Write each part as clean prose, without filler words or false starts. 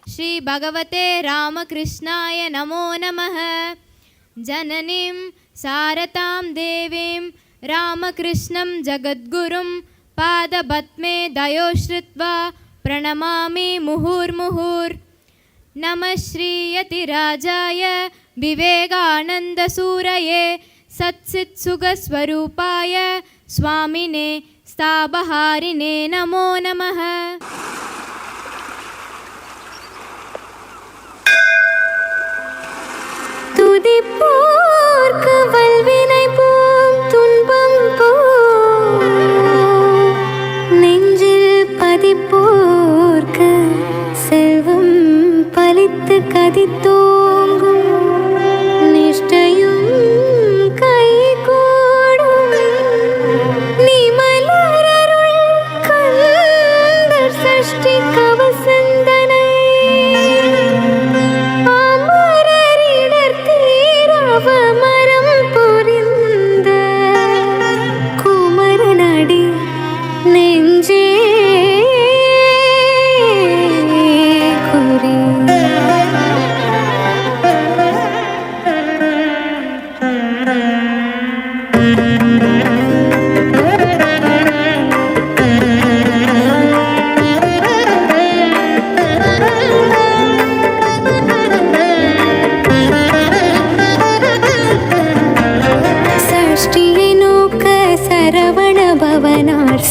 श्री भगवते रामकृष्णाय नमो नमः। जननीं सारतां देवीं रामकृष्णं जगद्गुरुं पादपद्मे दयोश्रुत्वा प्रणमामि मुहुर्मुहुर्। नमः श्रीयतिराजाय विवेकानन्दसूरये सत्सित्सुखस्वरूपाय स्वामिने स्ताबहारिणे नमो नमः। துதிப்போர்க்கு வல்வினை போம் துன்பம் போ, நெஞ்சில் பதிப்போர்க்கு செல்வம் பலித்து கதித்தோங்கும், நிஷ்டையும் கை கூடும் நிமலரருள் கந்தர் சஷ்டி கவசந்தனை மரம் புரிந்த குமரனடி நெஞ்சே குறி.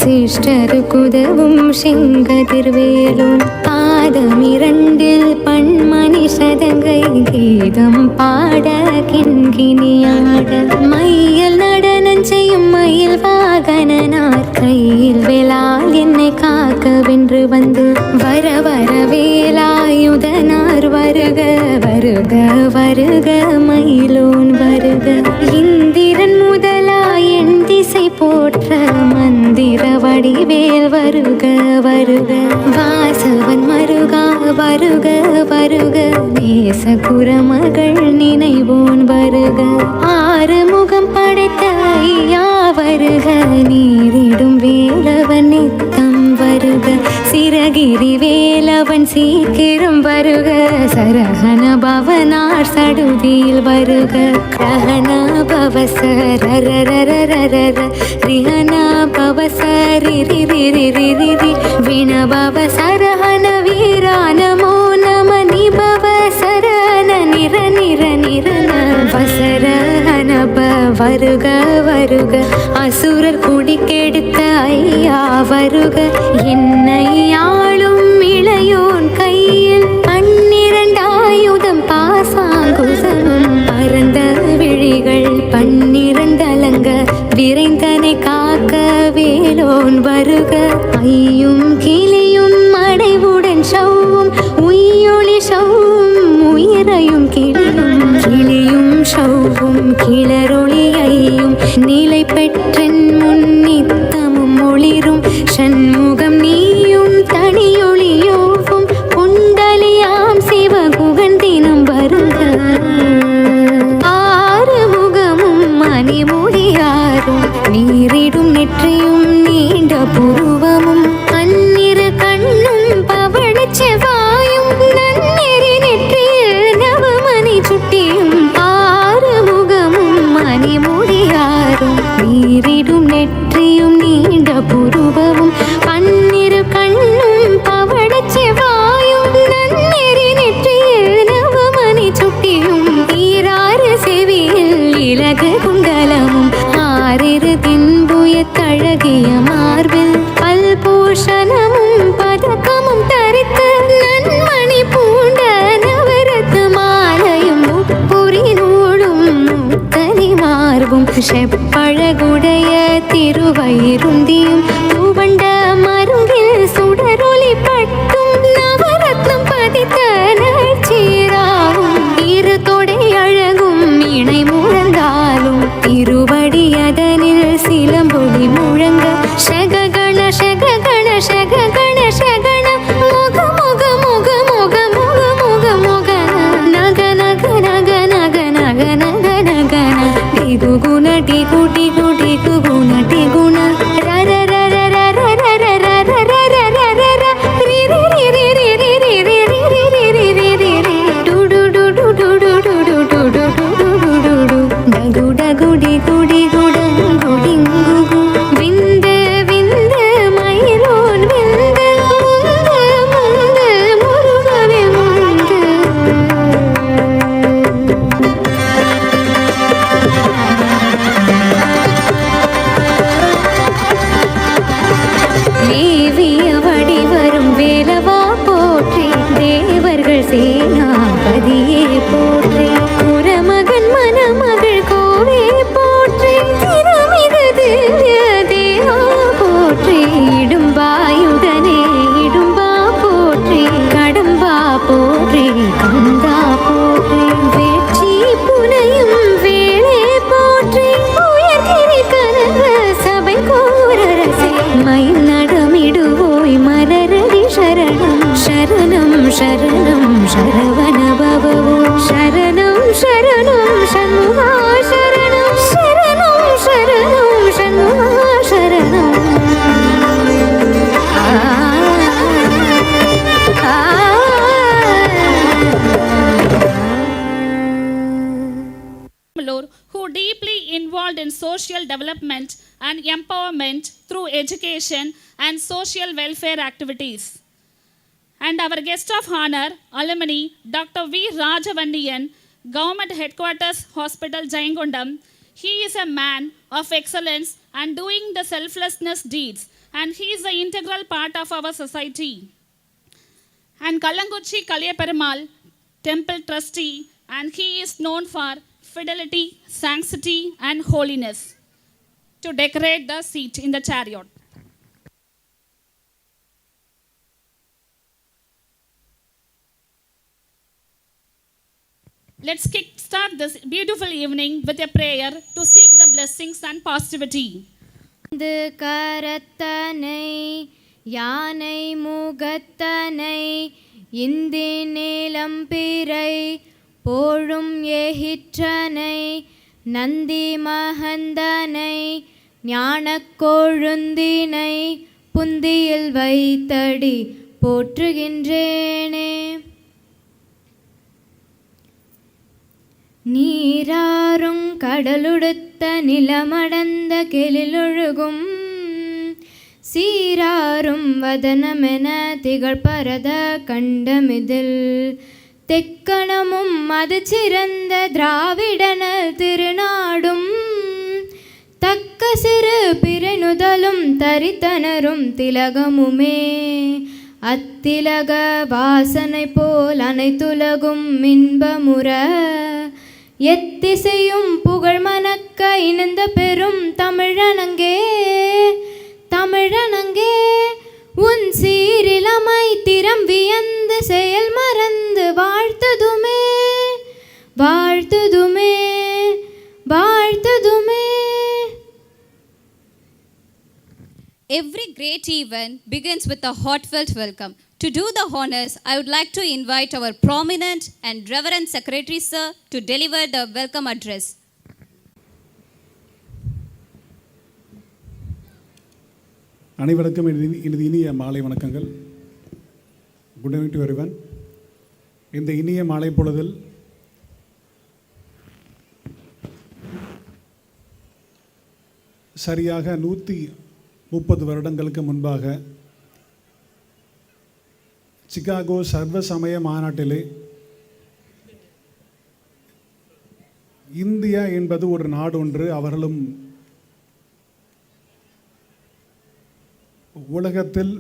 சிஷ்டருக்குதவும் செங்கதிர்வேலும் பாதமிரண்டில் பண்மணி சதங்கை கீதம் பாட கிண்கிணியாட மையல் நடனம் செய்யும் மயில் வாகனனார் கையில் வேளால் என்னை காக்க வென்று வந்து வர வர வேலாயுதனார் வருக வருக வருக மயிலோன் வருக. இந்திரன் முதலாய் என் திசை போற்ற மந்திர வடிவேல் வருக வருக. வாசவன் மருகா வருக வருக. நேச குரமகள் நினைவோன் வருக. ஆறு முகம் படைத்த ஐயா வருக. நீரிடும் வேலவன் நித்தம் வருக. சிறகிரி வேலவன் சீக்கிரம் வருக. சரஹன பவனார் சடுதியில் வருக. ரஹன பவசரரரரரர ரிஹன பவசரிரிரிரிரிரி வினபவ சரஹன வீரா நமோ நம நிபவ சரஹன நிர நிர நிரன வசரஹனப வருக வருக. அசுரர் குடி கெடுத்த ஐயா வருக. என்னை ஆளும் இளையோன் கையில் 12 ஆயுதம் பாசாங்குசமும் பரந்த விழிகள் 12 அலங்க விரைந்தனை காக்க வேலோன் வருக. ஐயும் கிளியும் அடைவுடன் சவ்வும் உயிரொளி சவ்வும் உயிரையும் கிளியும் கிளியும் சவ்வும் கிளரொளி ஐயும் நிலை பெற்றன் முன்னித்தமும் ஒளிரும் சண்முகம் நீயும் தன் சரணம் சரவண பவோ சரணம் சரணம் சண்முகா சரணம் சரணம் சரணம் சண்முகா சரணம் who deeply involved in social development and empowerment through education and social welfare activities. And our guest of honor, alumni, Dr. V. Rajavandiyan, Government Headquarters Hospital, Jayangondam. He is a man of excellence and doing the selflessness deeds, and he is an integral part of our society. And Kalanguchi Kaliyaperumal, Temple Trustee, and he is known for fidelity, sanctity, and holiness, to decorate the seat in the chariot. Let's kickstart this beautiful evening with a prayer to seek the blessings and positivity. கரத்தனை யானை முகத்தனை இந்தி நீலம் பிறை போழும் ஏகிற்றனை நந்தி மகந்தனை ஞானக் கொழுந்தினை புந்தியில் வைத்தடி போற்றுகின்றேனே. நீராறும் கடலுடுத்த நிலமடந்த கெழிலொழுகும் சீராறும் வதனமென திகழ்பரத கண்டமிதில் தெக்கணமும் அது சிறந்த திராவிடனல் திருநாடும் தக்க சிறு பிறைநுதலும் தரித்தனரும் திலகமுமே அத்திலக வாசனை போல் அனைத்துலகும் இன்பமுற எத்திசையும் புகழ் மணக்க இணைந்த பெரும் தமிழனங்கே தமிழனங்கே உன் சீரிலமை திறம் வியந்து செயல் மறந்து வாழ்த்துதுமே வாழ்த்துதுமே வாழ்த்துதுமே. Every great event begins with a heartfelt welcome. To do the honors, I would like to invite our prominent and Reverend Secretary Sir to deliver the welcome address. அனைவருக்கும் எனது இனிய மாலை வணக்கங்கள். Good evening to everyone. இந்த இனிய மாலை பொழுதில் சரியாக 130 வருடங்களுக்கு முன்பாக சிகாகோ சர்வ சமய மாநாட்டிலே இந்தியா என்பது ஒரு நாடு ஒன்று, அவர்களும் உலகத்தில்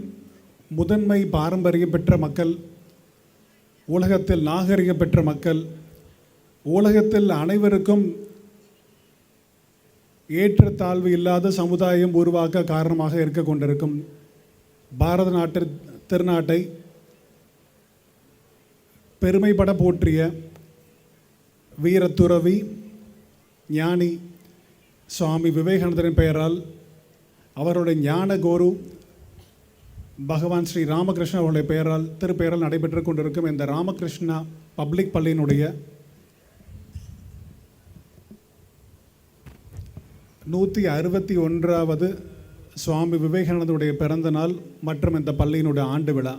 முதன்மை பாரம்பரியம் பெற்ற மக்கள், உலகத்தில் நாகரிகம் பெற்ற மக்கள், உலகத்தில் அனைவருக்கும் ஏற்றத்தாழ்வு இல்லாத சமுதாயம் உருவாக்க காரணமாக இருக்க கொண்டிருக்கும் பாரத நாட்டு திருநாட்டை பெருமைப்பட போற்றிய வீரத்துறவி ஞானி சுவாமி விவேகானந்தரின் பெயரால் அவருடைய ஞான குரு பகவான் ஸ்ரீ ராமகிருஷ்ண அவருடைய பெயரால் திருப்பெயரால் நடைபெற்று கொண்டிருக்கும் இந்த ராமகிருஷ்ணா பப்ளிக் பள்ளியினுடைய 161வது சுவாமி விவேகானந்தருடைய பிறந்த நாள் மற்றும் இந்த பள்ளியினுடைய ஆண்டு விழா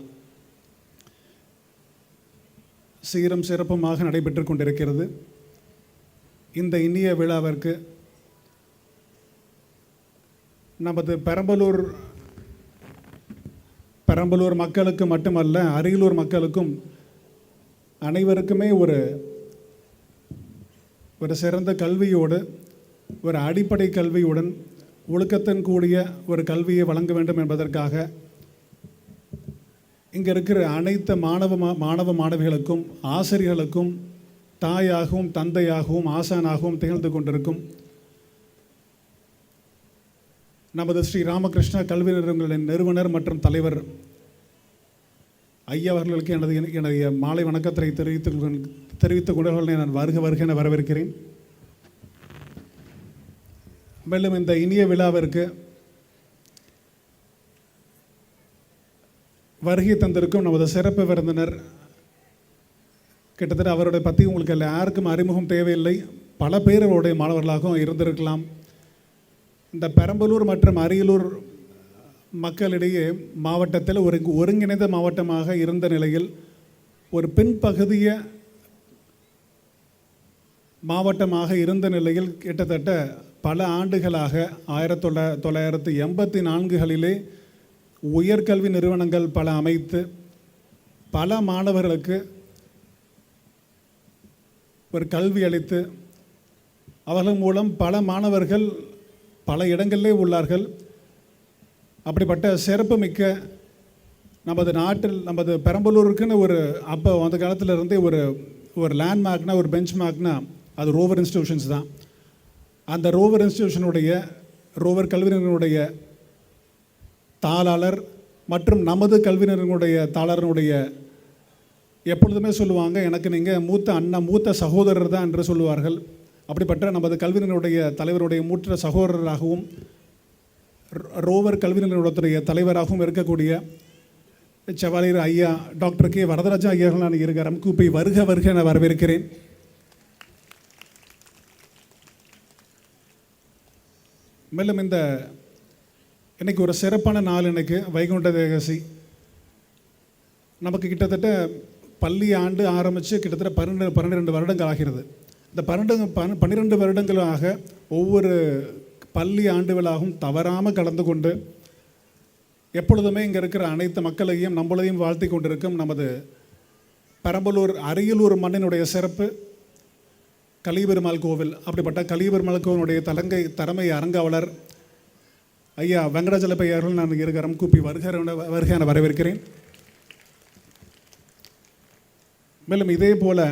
சீரும் சிறப்புமாக நடைபெற்று கொண்டிருக்கிறது. இந்த இனிய விழாவிற்கு நமது பெரம்பலூர் மக்களுக்கு மட்டுமல்ல, அரியலூர் மக்களுக்கும் அனைவருக்குமே ஒரு சிறந்த கல்வியோடு, ஒரு அடிப்படை கல்வியுடன் ஒழுக்கத்தின் கூடிய ஒரு கல்வியை வழங்க வேண்டும் என்பதற்காக இங்கே இருக்கிற அனைத்து மாணவ மாணவிகளுக்கும் ஆசிரியர்களுக்கும் தாயாகவும் தந்தையாகவும் ஆசானாகவும் திகழ்ந்து கொண்டிருக்கும் நமது ஸ்ரீ ராமகிருஷ்ணா கல்வி நிறுவனங்களின் நிறுவனர் மற்றும் தலைவர் ஐயா அவர்களுக்கு எனது மாலை வணக்கத்தை தெரிவித்துக் கொண்டு நான் வருக என வரவேற்கிறேன். மேலும் இந்த இனிய விழாவிற்கு வருகை தந்திருக்கும் நமது சிறப்பு விருந்தினர் கிட்டத்தட்ட அவருடைய பற்றி உங்களுக்கு யாருக்கும் அறிமுகம் தேவையில்லை. பல பேர் அவருடைய மாணவர்களாகவும் இருந்திருக்கலாம். இந்த பெரம்பலூர் மற்றும் அரியலூர் மக்களிடையே மாவட்டத்தில் ஒரு ஒருங்கிணைந்த மாவட்டமாக இருந்த நிலையில் ஒரு பின்பகுதிய மாவட்டமாக இருந்த நிலையில் கிட்டத்தட்ட பல ஆண்டுகளாக 1984களிலே உயர்கல்வி நிறுவனங்கள் பல அமைத்து பல மாணவர்களுக்கு ஒரு கல்வி அளித்து அவர்கள் மூலம் பல மாணவர்கள் பல இடங்களிலே உள்ளார்கள். அப்படிப்பட்ட சிறப்புமிக்க நமது நாட்டில் நமது பெரம்பலூருக்குன்னு ஒரு அப்போ அந்த காலத்தில் இருந்தே ஒரு லேண்ட்மார்க்னா ஒரு பெஞ்ச் மார்க்னா அது ரோவர் இன்ஸ்டிடியூஷன்ஸ் தான். அந்த ரோவர் இன்ஸ்டிடியூஷனுடைய ரோவர் கல்வி நிறுவனுடைய தாளாளர் மற்றும் நமது கல்வி நிறுவனுடைய தாளாளருடைய எப்பொழுதுமே சொல்லுவாங்க, எனக்கு நீங்கள் மூத்த அண்ணன் மூத்த சகோதரர் தான் என்று சொல்லுவார்கள். அப்படிப்பட்ட நமது கல்வி நிறுவனுடைய தலைவருடைய மூத்த சகோதரராகவும் ரோவர் கல்வி நிறுவனத்துடைய தலைவராகவும் இருக்கக்கூடிய செவாலியர் ஐயா டாக்டர் கே வரதராஜா ஐயார்கள் நான் இருக்கிறேன். கூப்பி வருக வருக என வரவேற்கிறேன். மேலும் இந்த இன்றைக்கி ஒரு சிறப்பான நாள். எனக்கு வைகுண்ட ஏகாதசி. நமக்கு கிட்டத்தட்ட பள்ளி ஆண்டு ஆரம்பித்து கிட்டத்தட்ட 12 வருடங்கள் ஆகிறது. இந்த 12 வருடங்களாக ஒவ்வொரு பள்ளி ஆண்டுகளாகவும் தவறாமல் கலந்து கொண்டு எப்பொழுதுமே இங்கே இருக்கிற அனைத்து மக்களையும் நம்மளையும் வாழ்த்தி கொண்டிருக்கும் நமது பெரம்பலூர் அரியலூர் மண்ணினுடைய சிறப்பு கலிபெருமாள் கோவில். அப்படிப்பட்ட கலிபெருமாள் கோவிலுடைய தலைமை அரங்காவலர் ஐயா வெங்கடாஜலபதி அவர்கள் நான் இருக்கிறோம். கூப்பி வருக என வரவேற்கிறேன். மேலும் இதே போல்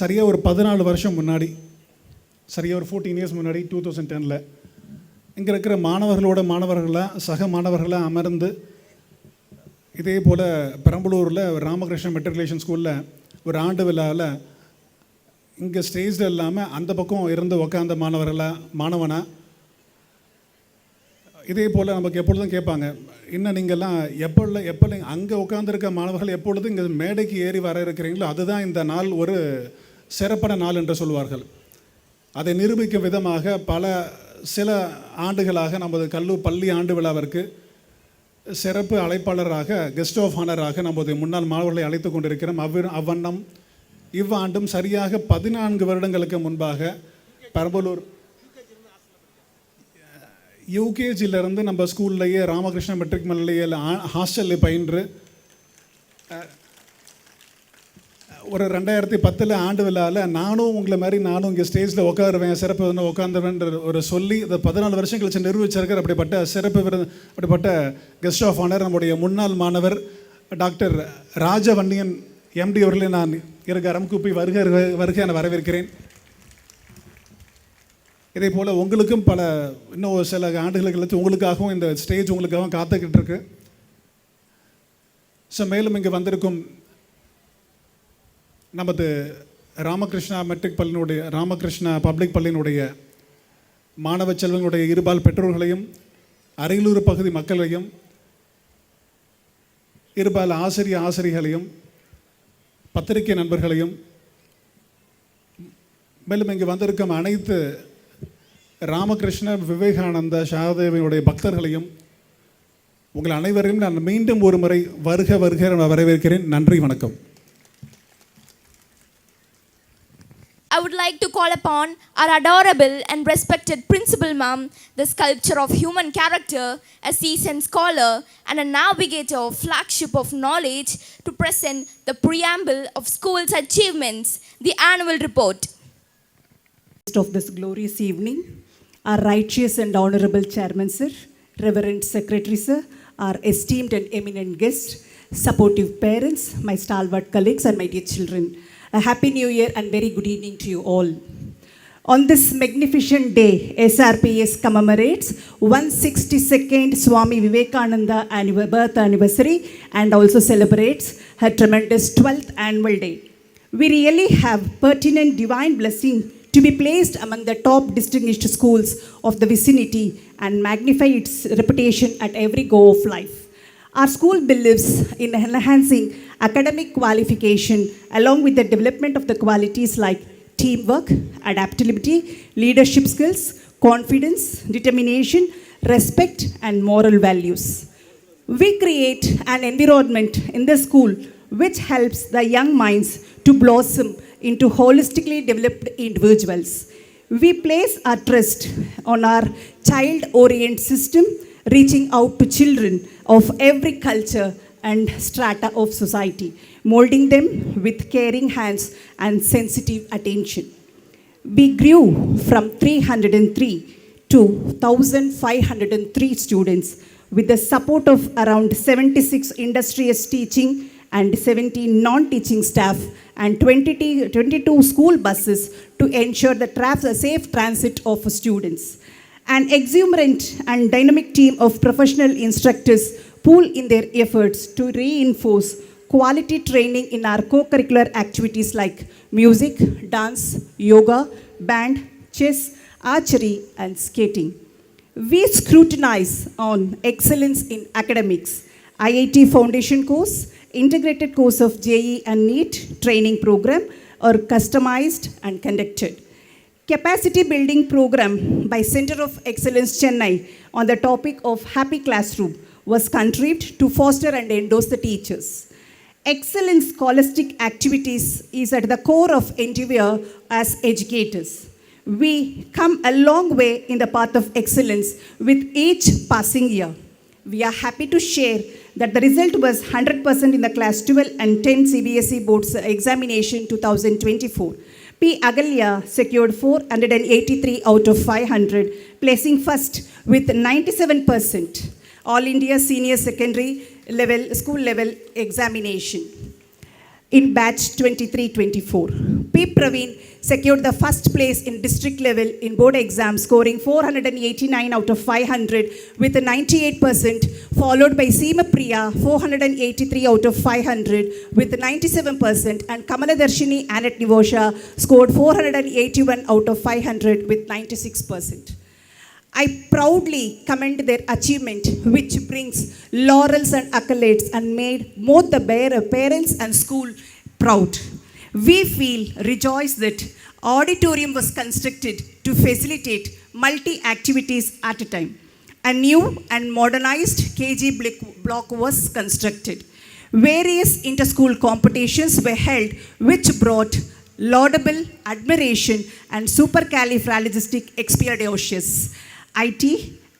சரியாக ஒரு 14 வருஷம் முன்னாடி, சரியாக ஒரு 14 இயர்ஸ் முன்னாடி 2010 இங்கே இருக்கிற மாணவர்களாக சக மாணவர்களாக அமர்ந்து இதே போல் பெரம்பலூரில் ராமகிருஷ்ண மெட்ரிகுலேஷன் ஸ்கூலில் ஒரு ஆண்டு விழாவில் இங்கே ஸ்டேஜில் இல்லாமல் அந்த பக்கம் இருந்து உக்காந்த மாணவனா இதே போல் நமக்கு எப்பொழுதும் கேட்பாங்க, இன்னும் நீங்கள்லாம் எப்போ அங்கே உட்காந்துருக்க மாணவர்கள் எப்பொழுதும் இங்கே மேடைக்கு ஏறி வர இருக்கிறீங்களோ அதுதான் இந்த நாள் ஒரு சிறப்பான நாள் என்று சொல்வார்கள். அதை நிரூபிக்கும் விதமாக சில ஆண்டுகளாக நமது பள்ளி ஆண்டு விழாவிற்கு சிறப்பு அழைப்பாளராக கெஸ்ட் ஆஃப் ஆனராக நமது முன்னாள் மாணவர்களை அழைத்து கொண்டிருக்கிறோம். அவ்வண்ணம் இவ்வாண்டும் சரியாக 14 வருடங்களுக்கு முன்பாக பெரம்பலூர் யூகேஜியிலிருந்து நம்ம ஸ்கூல்லையே ராமகிருஷ்ண மெட்ரிக் பள்ளியில் ஹாஸ்டலில் பயின்று ஒரு 2010 ஆண்டு விழாவில் நானும் இங்கே ஸ்டேஜில் உட்காருவேன், சிறப்பு உட்காந்துவேன்ற ஒரு சொல்லி இந்த 14 வருஷம் கழிச்சு நிரூபிச்சிருக்கிற அப்படிப்பட்ட சிறப்பு அப்படிப்பட்ட கெஸ்ட் ஆஃப் ஆனர் நம்முடைய முன்னாள் மாணவர் டாக்டர் ராஜவன்னியன் எம்டி அவர்களை நான் இருக்கிறம் கூப்பி வருக என வரவேற்கிறேன். இதே போல் உங்களுக்கும் இன்னும் சில ஆண்டுகளுக்கு கழித்து உங்களுக்காகவும் இந்த ஸ்டேஜ் உங்களுக்காகவும் காத்துக்கிட்டு இருக்கு. ஸோ மேலும் இங்கே வந்திருக்கும் நமது ராமகிருஷ்ணா பப்ளிக் பள்ளியினுடைய மாணவ செல்வங்களுடைய இருபால் பெற்றோர்களையும் அரியலூர் பகுதி மக்களையும் இருபால் ஆசிரியர்களையும் பத்திரிகை நண்பர்களையும் மேலும் இங்கே வந்திருக்கும் அனைத்து ராமகிருஷ்ண விவேகானந்த சாரதேவியுடைய பக்தர்களையும் உங்கள் அனைவரையும் நான் மீண்டும் ஒரு முறை வருக என வரவேற்கிறேன். நன்றி, வணக்கம். I would like to call upon our adorable and respected Principal Ma'am, the sculpture of human character, a seasoned scholar and a navigator of flagship of knowledge, to present the preamble of school's achievements, the annual report. Of this glorious evening, our righteous and honorable Chairman Sir, Reverend Secretary Sir, our esteemed and eminent guests, supportive parents, my stalwart colleagues and my dear children. A happy new year and very good evening to you all. On this magnificent day, SRPS commemorates 162nd Swami Vivekananda birth anniversary and also celebrates her tremendous 12th annual day. We really have pertinent divine blessing to be placed among the top distinguished schools of the vicinity and magnify its reputation at every go of life. Our school believes in enhancing academic qualification along with the development of the qualities like teamwork, adaptability, leadership skills, confidence, determination, respect, and moral values. We create an environment in the school which helps the young minds to blossom into holistically developed individuals. We place our trust on our child-oriented system, reaching out to children of every culture and strata of society, molding them with caring hands and sensitive attention. We grew from 303 to 1,503 students with the support of around 76 industrious teaching and 17 non-teaching staff and 22 school buses to ensure the safe transit of students. An exuberant and dynamic team of professional instructors pool in their efforts to reinforce quality training in our co-curricular activities like music, dance, yoga, band, chess, archery, and skating. We scrutinize on excellence in academics, IIT Foundation course, integrated course of JEE and NEET training program are customized and conducted. Capacity building program by Center of Excellence Chennai on the topic of Happy Classroom was contrived to foster and endorse the teachers. Excellence scholastic activities is at the core of endeavor as educators. We come a long way in the path of excellence with each passing year. We are happy to share that the result was 100% in the class 12 and 10 CBSE boards examination 2024. P. Agalya secured 483 out of 500, placing first with 97%. All India Senior Secondary level, school level examination in batch 23-24. P. Praveen secured the first place in district level in board exam, scoring 489 out of 500 with 98%, followed by Seema Priya 483 out of 500 with 97%, and Kamaladarshini Annette Nivosha scored 481 out of 500 with 96%. I proudly commend their achievement, which brings laurels and accolades and made both the parents and school proud. We feel rejoiced that auditorium was constructed to facilitate multi-activities at a time. A new and modernized KG block was constructed. Various inter-school competitions were held which brought laudable admiration and supercalifragilisticexpialidocious. IT,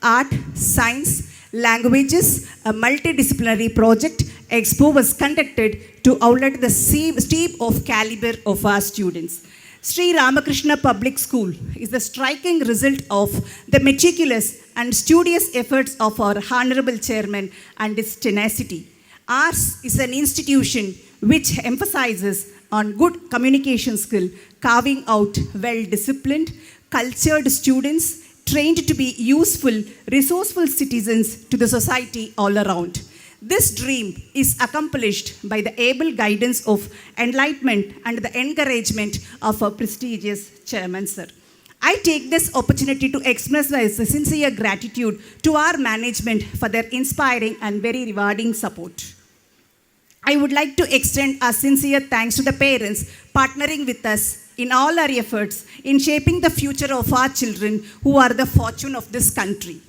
art, science, languages, a multidisciplinary project expo was conducted to outlet the steep of caliber of our students. Sri Ramakrishna Public School is the striking result of the meticulous and studious efforts of our Honorable Chairman and his tenacity. Ours is an institution which emphasizes on good communication skill, carving out well-disciplined, cultured students trained to be useful, resourceful citizens to the society all around. This dream is accomplished by the able guidance of enlightenment and the encouragement of our prestigious chairman, sir. I take this opportunity to express my sincere gratitude to our management for their inspiring and very rewarding support. I would like to extend our sincere thanks to the parents partnering with us in all our efforts in shaping the future of our children who are the fortune of this country.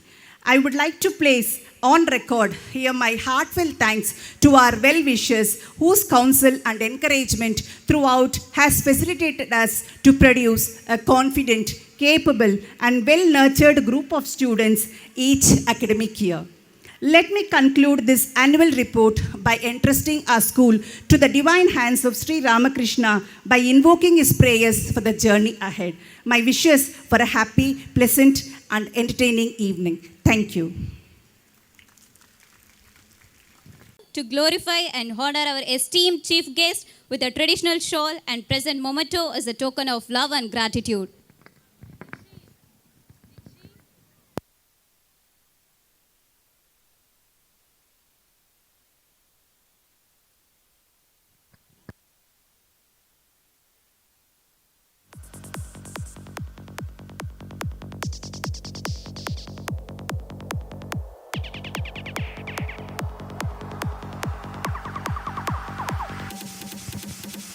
I would like to place on record here my heartfelt thanks to our well-wishers whose counsel and encouragement throughout has facilitated us to produce a confident, capable and well-nurtured group of students each academic year. Let me conclude this annual report by entrusting our school to the divine hands of Sri Ramakrishna by invoking his prayers for the journey ahead. My wishes for a happy, pleasant and entertaining evening. Thank you. To glorify and honor our esteemed chief guest with a traditional shawl and present memento as a token of love and gratitude.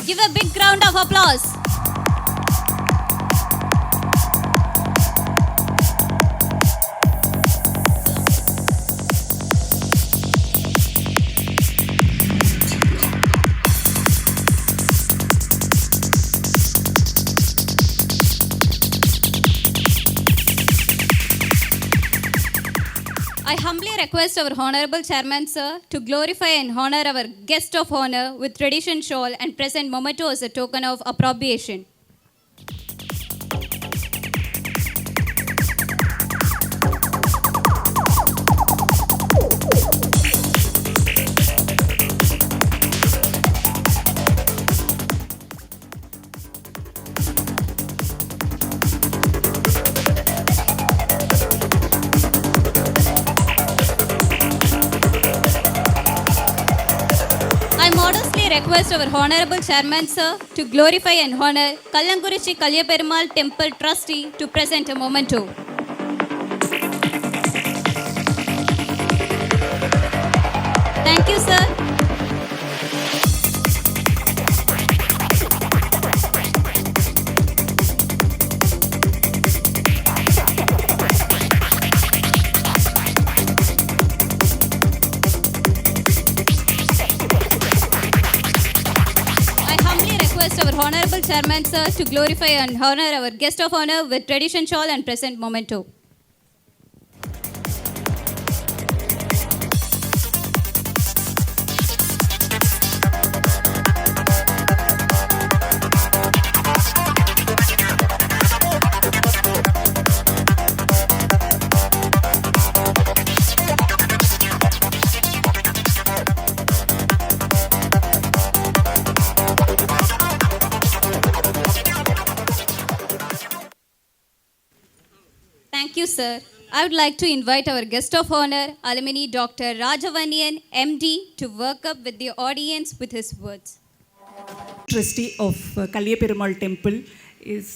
Give a big round of applause. I humbly request our Honorable Chairman Sir to glorify and honor our guest of honor with tradition shawl and present memento as a token of approbation. I modestly request our Honorable Chairman Sir to glorify and honor Kallangurichi Kalyaperumal Temple Trustee to present a memento. Thank you, sir. I humbly request our Honorable Chairman Sir to glorify and honor our guest of honor with tradition shawl and present memento. Thank you, sir. I would like to invite our guest of honor, alumni Dr. Rajavanyan, MD, to work up with the audience with his words. Trustee of Kalyaperumal Temple is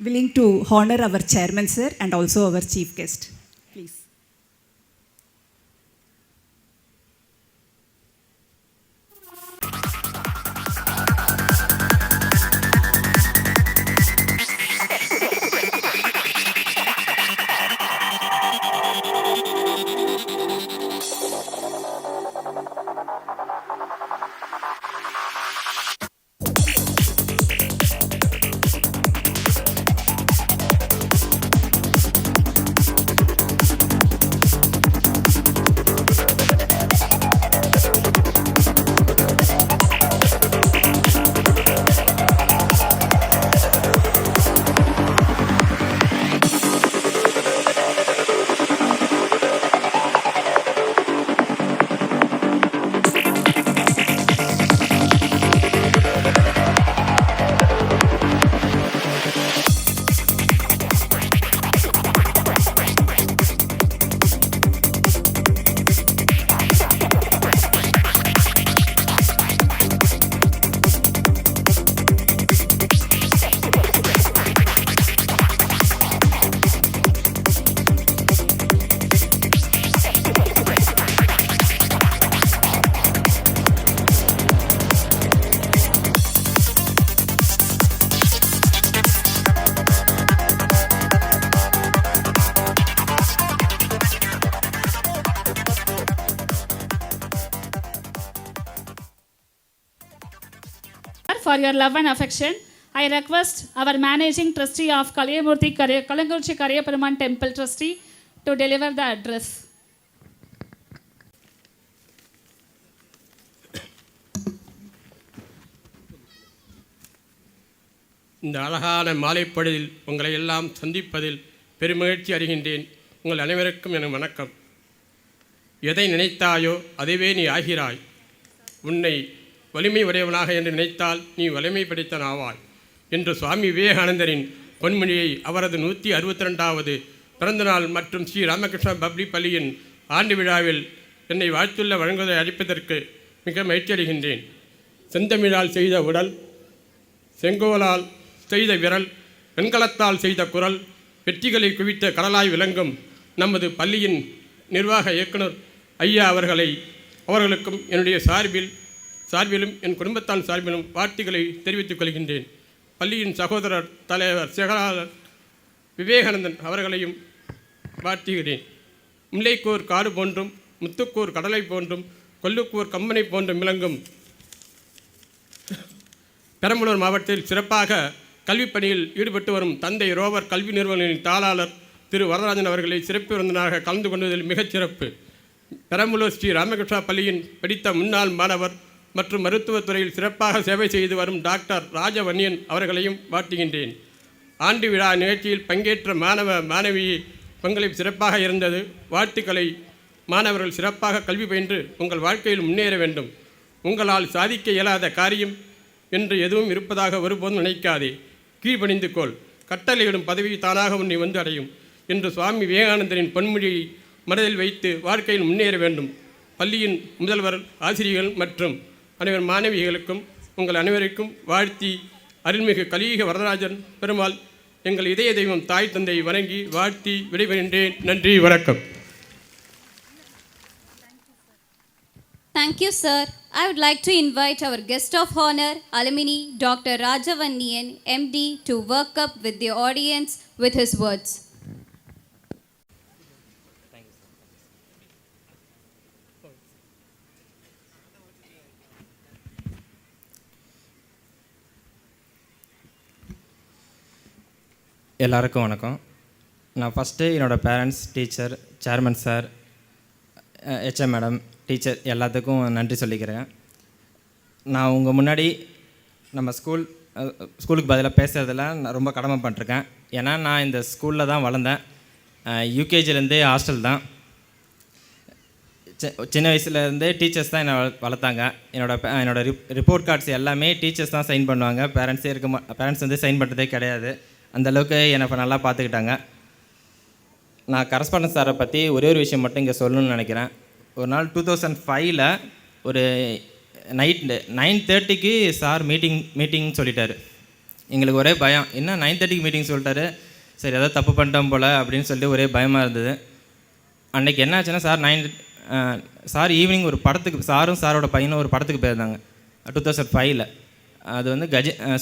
willing to honor our chairman, sir, and also our chief guest. Please. For your love and affection, I request our managing trustee of Kallangurichi Kalyaperumal Temple Trustee to deliver the address. இந்த அழகான மாலைப்பொழுதில் உங்களை எல்லாம் சந்திப்பதில் பெருமகிழ்ச்சி அடைகின்றேன். உங்கள் அனைவருக்கும் என் வணக்கம். எதை நினைத்தாயோ அதுவே நீ ஆகிறாய். உன்னை வலிமை உடையவனாக என்று நினைத்தால் நீ வலிமை படைத்தவன் ஆவாய் என்று சுவாமி விவேகானந்தரின் பொன்மொழியை அவரது 162வது பிறந்தநாள் மற்றும் ஸ்ரீ ராமகிருஷ்ண பப்ளிக் பள்ளியின் ஆண்டு விழாவில் என்னை வாழ்த்துள்ள வழங்குவதை அளிப்பதற்கு மிக மகிழ்ச்சி அடைகின்றேன். செந்தமிழால் செய்த உடல், செங்கோலால் செய்த விரல், வெண்கலத்தால் செய்த குரல், வெற்றிகளை குவித்த கடலாய் விளங்கும் நமது பள்ளியின் நிர்வாக இயக்குனர் ஐயா அவர்களுக்கும் என்னுடைய சார்பில் சார்பிலும் என் குடும்பத்தார் சார்பிலும் வாழ்த்துக்களை தெரிவித்துக் கொள்கின்றேன். பள்ளியின் சகோதரர் தலைவர் செயலாளர் விவேகானந்தன் அவர்களையும் வாழ்த்துகிறேன். முல்லைக்கூர் காடு போன்றும் முத்துக்கூர் கடலை போன்றும் கொல்லுக்கூர் கம்பனை போன்றும் விளங்கும் பெரம்பலூர் மாவட்டத்தில் சிறப்பாக கல்விப் பணியில் ஈடுபட்டு வரும் தந்தை ரோவர் கல்வி நிறுவனங்களின் தாளாளர் திரு வரதராஜன் அவர்களை சிறப்பு விருந்தினராக கலந்து கொண்டதில் மிகச் சிறப்பு. பெரம்பலூர் ஸ்ரீ ராமகிருஷ்ணா பள்ளியின் படித்த முன்னாள் மாணவர் மற்றும் மருத்துவத்துறையில் சிறப்பாக சேவை செய்து வரும் டாக்டர் ராஜவன்னியன் அவர்களையும் வாழ்த்துகின்றேன். ஆண்டு விழா நிகழ்ச்சியில் பங்கேற்ற மாணவ மாணவி பங்களிப்பு சிறப்பாக இருந்தது. வாழ்த்துக்களை. மாணவர்கள் சிறப்பாக கல்வி பயின்று உங்கள் வாழ்க்கையில் முன்னேற வேண்டும். உங்களால் சாதிக்க இயலாத காரியம் என்று எதுவும் இருப்பதாக ஒருபோதும் நினைக்காதே. கீழ்ப்பணிந்து கொள். கட்டளையிடும் பதவி தானாக உன்னை வந்து அடையும் என்று சுவாமி விவேகானந்தரின் பொன்மொழியை மனதில் வைத்து வாழ்க்கையில் முன்னேற வேண்டும். பள்ளியின் முதல்வர், ஆசிரியர்கள் மற்றும் அனைவர் மாணவிகளுக்கும் உங்கள் அனைவருக்கும் வாழ்த்தி அருள்மிகு கலியுக வரதராஜன் பெருமாள் எங்கள் இதய தெய்வம் தாய் தந்தை வணங்கி வாழ்த்தி விடைபெறுகின்றேன். நன்றி, வணக்கம். Thank you, sir. I would like to invite our guest of honor, alumni Dr. Rajavanniyan, MD, to work up with the audience with his words. எல்லாருக்கும் வணக்கம். நான் ஃபஸ்ட்டு என்னோடய parents, teacher, chairman sir, HM madam, teacher எல்லாத்துக்கும் நன்றி சொல்லிக்கிறேன். நான் உங்கள் முன்னாடி நம்ம ஸ்கூலுக்கு பதிலாக பேசுகிறதுல நான் ரொம்ப கடமைப்பட்டிருக்கேன். ஏன்னா நான் இந்த ஸ்கூலில் தான் வளர்ந்தேன். யூகேஜிலேருந்தே ஹாஸ்டல் தான். சின்ன வயசுலேருந்தே டீச்சர்ஸ் தான் என்னை வளர்த்தாங்க. என்னோடய ரிப்போர்ட் கார்ட்ஸ் எல்லாமே டீச்சர்ஸ் தான் சைன் பண்ணுவாங்க. பேரண்ட்ஸ் வந்து சைன் பண்ணுறதே கிடையாது. அந்தளவுக்கு என்னை இப்போ நல்லா பார்த்துக்கிட்டாங்க. நான் கரஸ்பாண்டன்ஸ் சாரை பற்றி ஒரே ஒரு விஷயம் மட்டும் இங்கே சொல்லணும்னு நினைக்கிறேன். ஒரு நாள் 2005 ஒரு நைட் 9:30 சார் மீட்டிங் சொல்லிட்டாரு. எங்களுக்கு ஒரே பயம், என்ன 9:30 மீட்டிங் சொல்லிட்டாரு, சரி ஏதாவது தப்பு பண்ணிட்டோம் போல் அப்படின்னு சொல்லிட்டு ஒரே பயமாக இருந்தது. அன்றைக்கி என்ன ஆச்சுன்னா சார் ஈவினிங் ஒரு படத்துக்கு, சாரோட பையனும் ஒரு படத்துக்கு போயிருந்தாங்க 2005. அது வந்து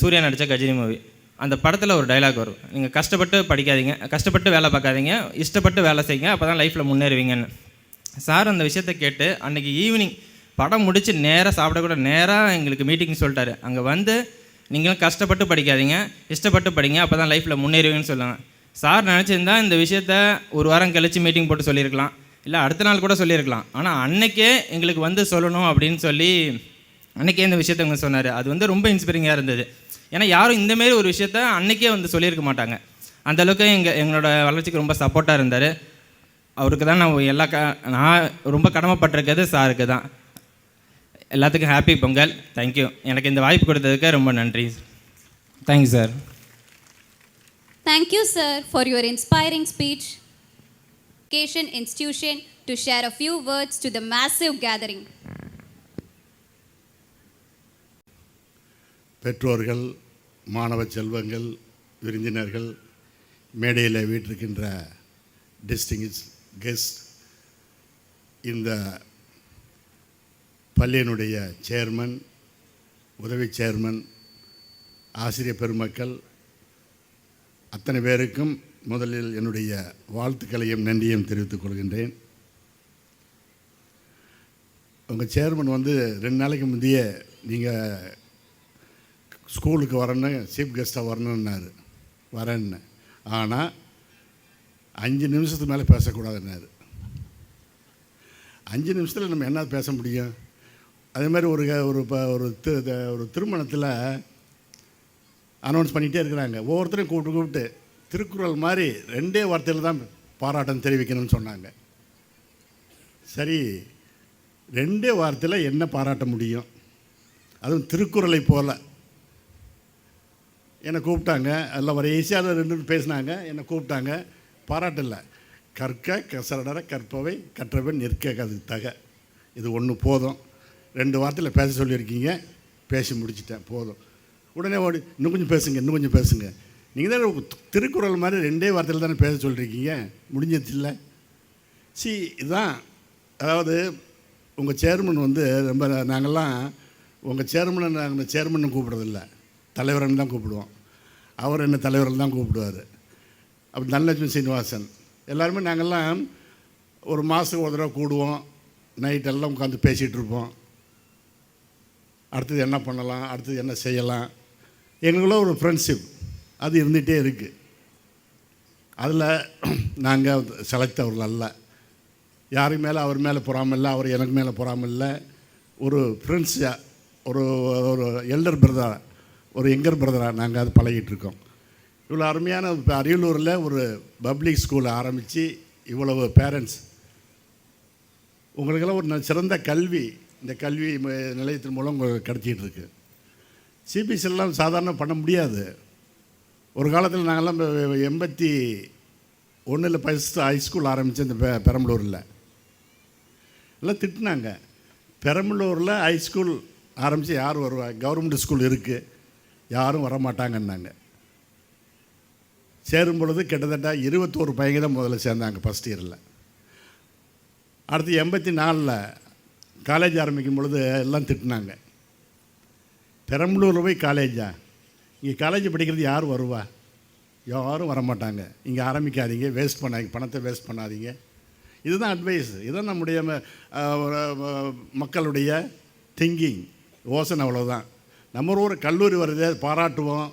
சூர்யா நடித்த கஜினி மூவி. அந்த படத்தில் ஒரு டைலாக் வரும், நீங்கள் கஷ்டப்பட்டு படிக்காதீங்க, கஷ்டப்பட்டு வேலை பார்க்காதீங்க, இஷ்டப்பட்டு வேலை செய்யுங்க, அப்போ தான் லைஃப்பில் முன்னேறுவீங்கன்னு. சார் அந்த விஷயத்தை கேட்டு அன்றைக்கி ஈவினிங் படம் முடித்து நேராக சாப்பிடக்கூட நேராக எங்களுக்கு மீட்டிங் சொல்லிட்டாரு. அங்கே வந்து நீங்களும் கஷ்டப்பட்டு படிக்காதீங்க, இஷ்டப்பட்டு படிங்க, அப்போ தான் லைஃப்பில் முன்னேறுவீங்கன்னு சொல்லுவாங்க. சார் நினச்சிருந்தா இந்த விஷயத்த ஒரு வாரம் கழித்து மீட்டிங் போட்டு சொல்லியிருக்கலாம், இல்லை அடுத்த நாள் கூட சொல்லியிருக்கலாம். ஆனால் அன்றைக்கே எங்களுக்கு வந்து சொல்லணும் அப்படின்னு சொல்லி அன்றைக்கே இந்த விஷயத்த அவங்க சொன்னார். அது வந்து ரொம்ப இன்ஸ்பைரிங்காக இருந்தது. ஏன்னா யாரும் இந்தமாரி ஒரு விஷயத்த அன்றைக்கே வந்து சொல்லியிருக்க மாட்டாங்க. அந்தளவுக்கு எங்களோட வளர்ச்சிக்கு ரொம்ப சப்போர்ட்டாக இருந்தார். அவருக்கு தான் நான் ரொம்ப கடமைப்பட்டிருக்கிறது சாருக்கு தான். எல்லாத்துக்கும் ஹாப்பி பொங்கல். தேங்க்யூ. எனக்கு இந்த வாய்ப்பு கொடுத்ததுக்கு ரொம்ப நன்றி. Thank you sir. Thank you, sir, for your inspiring speech. Education institution to share a few words to the massive gathering. பெற்றோர்கள், மாணவ செல்வங்கள், விருந்தினர்கள், மேடையில் வீற்றிருக்கின்ற டிஸ்டிங்ஸ் கெஸ்ட், இந்த பள்ளியினுடைய சேர்மன், உதவி சேர்மன், ஆசிரியர் பெருமக்கள் அத்தனை பேருக்கும் முதலில் என்னுடைய வாழ்த்துக்களையும் நன்றியும் தெரிவித்துக் கொள்கின்றேன். உங்கள் சேர்மன் வந்து 2 நாளைக்கு முந்தைய நீங்கள் ஸ்கூலுக்கு வரணும், சீஃப் கெஸ்ட்டாக வரணுன்னாரு. வரேன்னு. ஆனால் 5 நிமிஷத்துக்கு மேலே பேசக்கூடாதுன்னாரு. 5 நிமிஷத்தில் நம்ம என்ன பேச முடியும்? அதே மாதிரி ஒரு திருமணத்தில் அனௌன்ஸ் பண்ணிகிட்டே இருக்கிறாங்க. ஒவ்வொருத்தரையும் கூப்பிட்டு திருக்குறள் மாதிரி 2 வார்த்தையில் தான் பாராட்டம் தெரிவிக்கணும்னு சொன்னாங்க. சரி, 2 வார்த்தையில் என்ன பாராட்ட முடியும்? அதுவும் திருக்குறளை போல். என்னை கூப்பிட்டாங்க, எல்லாம் ஒரு ஈஸியாக 2 பேசினாங்க. என்னை கூப்பிட்டாங்க, பாராட்டில்ல. கற்க கசடர கற்பவை கற்றவன் நிற்க அது தக. இது ஒன்று போதும். 2 வார்த்தையில் பேச சொல்லியிருக்கீங்க, பேசி முடிச்சிட்டேன், போதும். உடனே ஓடி இன்னும் கொஞ்சம் பேசுங்க. நீங்கள் தான் திருக்குறள் மாதிரி 2 வார்த்தையில் தானே பேச சொல்லியிருக்கீங்க, முடிஞ்சது இல்லை. இதுதான். அதாவது உங்கள் சேர்மன் வந்து ரொம்ப, நாங்கள்லாம் உங்கள் சேர்மனை நாங்கள் சேர்மன் கூப்பிட்றதில்ல, தலைவரன் தான் கூப்பிடுவோம். அவர் என்ன தலைவர்கள் தான் கூப்பிடுவார். அப்படி தனலட்சுமி சீனிவாசன் எல்லாருமே நாங்கள்லாம் ஒரு மாதத்துக்கு ஒரு தடவை கூடுவோம். நைட்டெல்லாம் உட்காந்து பேசிகிட்டு இருப்போம். அடுத்தது என்ன பண்ணலாம், அடுத்தது என்ன செய்யலாம், எங்களுக்குள்ள ஒரு ஃப்ரெண்ட்ஷிப் அது இருந்துகிட்டே இருக்குது. அதில் நாங்கள் செலக்ட் அவர்கள் அல்ல, யாருக்கு மேலே அவர் மேலே பொறாமல், அவர் எனக்கு மேலே பொறாமல், ஒரு ஃப்ரெண்ட்ஸாக ஒரு ஒரு எல்டர் பிரதராக ஒரு யங்கர் பிரதராக நாங்கள் அது பழகிட்டுருக்கோம். இவ்வளோ அருமையான இப்போ அரியலூரில் ஒரு பப்ளிக் ஸ்கூலை ஆரம்பித்து இவ்வளவு பேரண்ட்ஸ் உங்களுக்கெல்லாம் ஒரு சிறந்த கல்வி இந்த கல்வி நிலையத்தின் மூலம் உங்களுக்கு கிடச்சிட்டு இருக்கு. சிபிஎஸ்சிலாம் சாதாரண பண்ண முடியாது. ஒரு காலத்தில் நாங்கள்லாம் 81 ஃபஸ்ட்டு ஹைஸ்கூல் ஆரம்பித்து இந்த பெரம்பலூரில் எல்லாம் திட்டினாங்க. பெரம்பலூரில் ஹைஸ்கூல் ஆரம்பித்து யார் வருவா, கவர்மெண்ட் ஸ்கூல் இருக்குது, யாரும் வரமாட்டாங்கன்னாங்க. சேரும் பொழுது கிட்டத்தட்ட 21 பையங்க தான் முதல்ல சேர்ந்தாங்க ஃபஸ்ட் இயரில். அடுத்து 84 காலேஜ் ஆரம்பிக்கும் பொழுது எல்லாம் திட்டினாங்க. பெரம்பலூரில் போய் காலேஜா, இங்கே காலேஜ் படிக்கிறது யார் வருவா, யாரும் வரமாட்டாங்க, இங்கே ஆரம்பிக்காதீங்க, வேஸ்ட் பண்ணாதீங்க, பணத்தை வேஸ்ட் பண்ணாதீங்க. இதுதான் அட்வைஸ், இதுதான் நம்முடைய மக்களுடைய திங்கிங் யோசனை. அவ்வளோதான். நம்ம ஒரு கல்லூரி வருதே பாராட்டுவோம்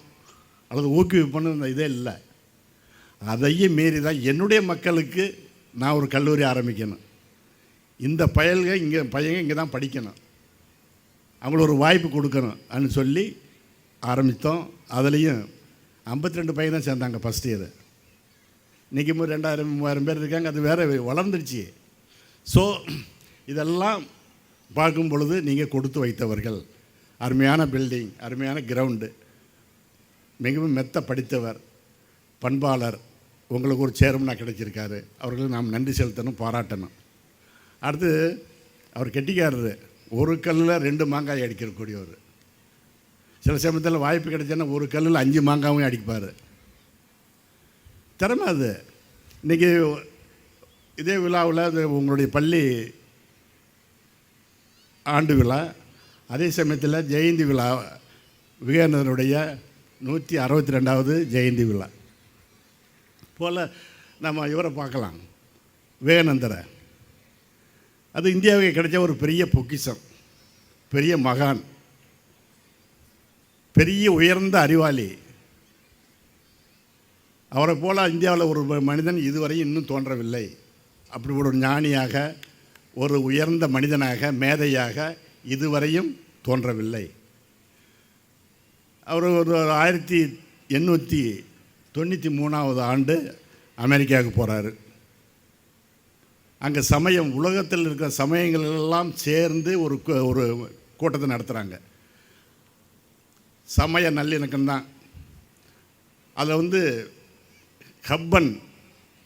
அல்லது ஊக்குவிப்போன்னு இதே இல்லை. அதையும் மீறி தான் என்னுடைய மக்களுக்கு நான் ஒரு கல்லூரி ஆரம்பிக்கணும், இந்த பையங்க இங்கே தான் படிக்கணும், அவங்களுக்கு ஒரு வாய்ப்பு கொடுக்கணும் அப்படின்னு சொல்லி ஆரம்பித்தோம். அதுலேயும் 52 பையன் தான் சேர்ந்தாங்க ஃபஸ்ட் இயர். இன்றைக்கி 2000-3000 பேர் இருக்காங்க. அது வேறு வளர்ந்துடுச்சு. ஸோ இதெல்லாம் பார்க்கும் பொழுது நீங்கள் கொடுத்து வைத்தவர்கள். அருமையான பில்டிங், அருமையான கிரவுண்டு, மிகவும் மெத்த படித்தவர், பண்பாளர், உங்களுக்கு ஒரு சேர்மனாக கிடைச்சிருக்காரு. அவர்களுக்கு நாம் நன்றி செலுத்தணும், பாராட்டணும். அடுத்து அவர் கெட்டிக்காரரு, ஒரு கல்லில் 2 மாங்காய் அடிக்கக்கூடியவர். சில சமயத்தில் வாய்ப்பு கிடைச்சேன்னா ஒரு கல்லில் 5 மாங்காயும் அடிப்பார். திறமை அது. இன்றைக்கி இதே விழாவில் அது உங்களுடைய பள்ளி ஆண்டு விழா, அதே சமயத்தில் ஜெயந்தி விழா, விவேகானந்தருடைய 162வது ஜெயந்தி விழா போல் நம்ம இவரை பார்க்கலாம், விவேகானந்தரை. அது இந்தியாவுக்கு கிடைச்ச ஒரு பெரிய பொக்கிஷம், பெரிய மகான், பெரிய உயர்ந்த அறிவாளி. அவரை போல் இந்தியாவில் ஒரு மனிதன் இதுவரையும் இன்னும் தோன்றவில்லை. அப்படி ஒரு ஞானியாக, ஒரு உயர்ந்த மனிதனாக, மேதையாக இதுவரையும் தோன்றவில்லை. அவர் ஒரு 1893வது ஆண்டு அமெரிக்காவுக்கு போகிறாரு. அங்கே சமயம், உலகத்தில் இருக்கிற சமயங்கள் எல்லாம் சேர்ந்து ஒரு கூட்டத்தை நடத்துகிறாங்க. சமய நல்லிணக்கம் தான். அதில் ஹப்பன்,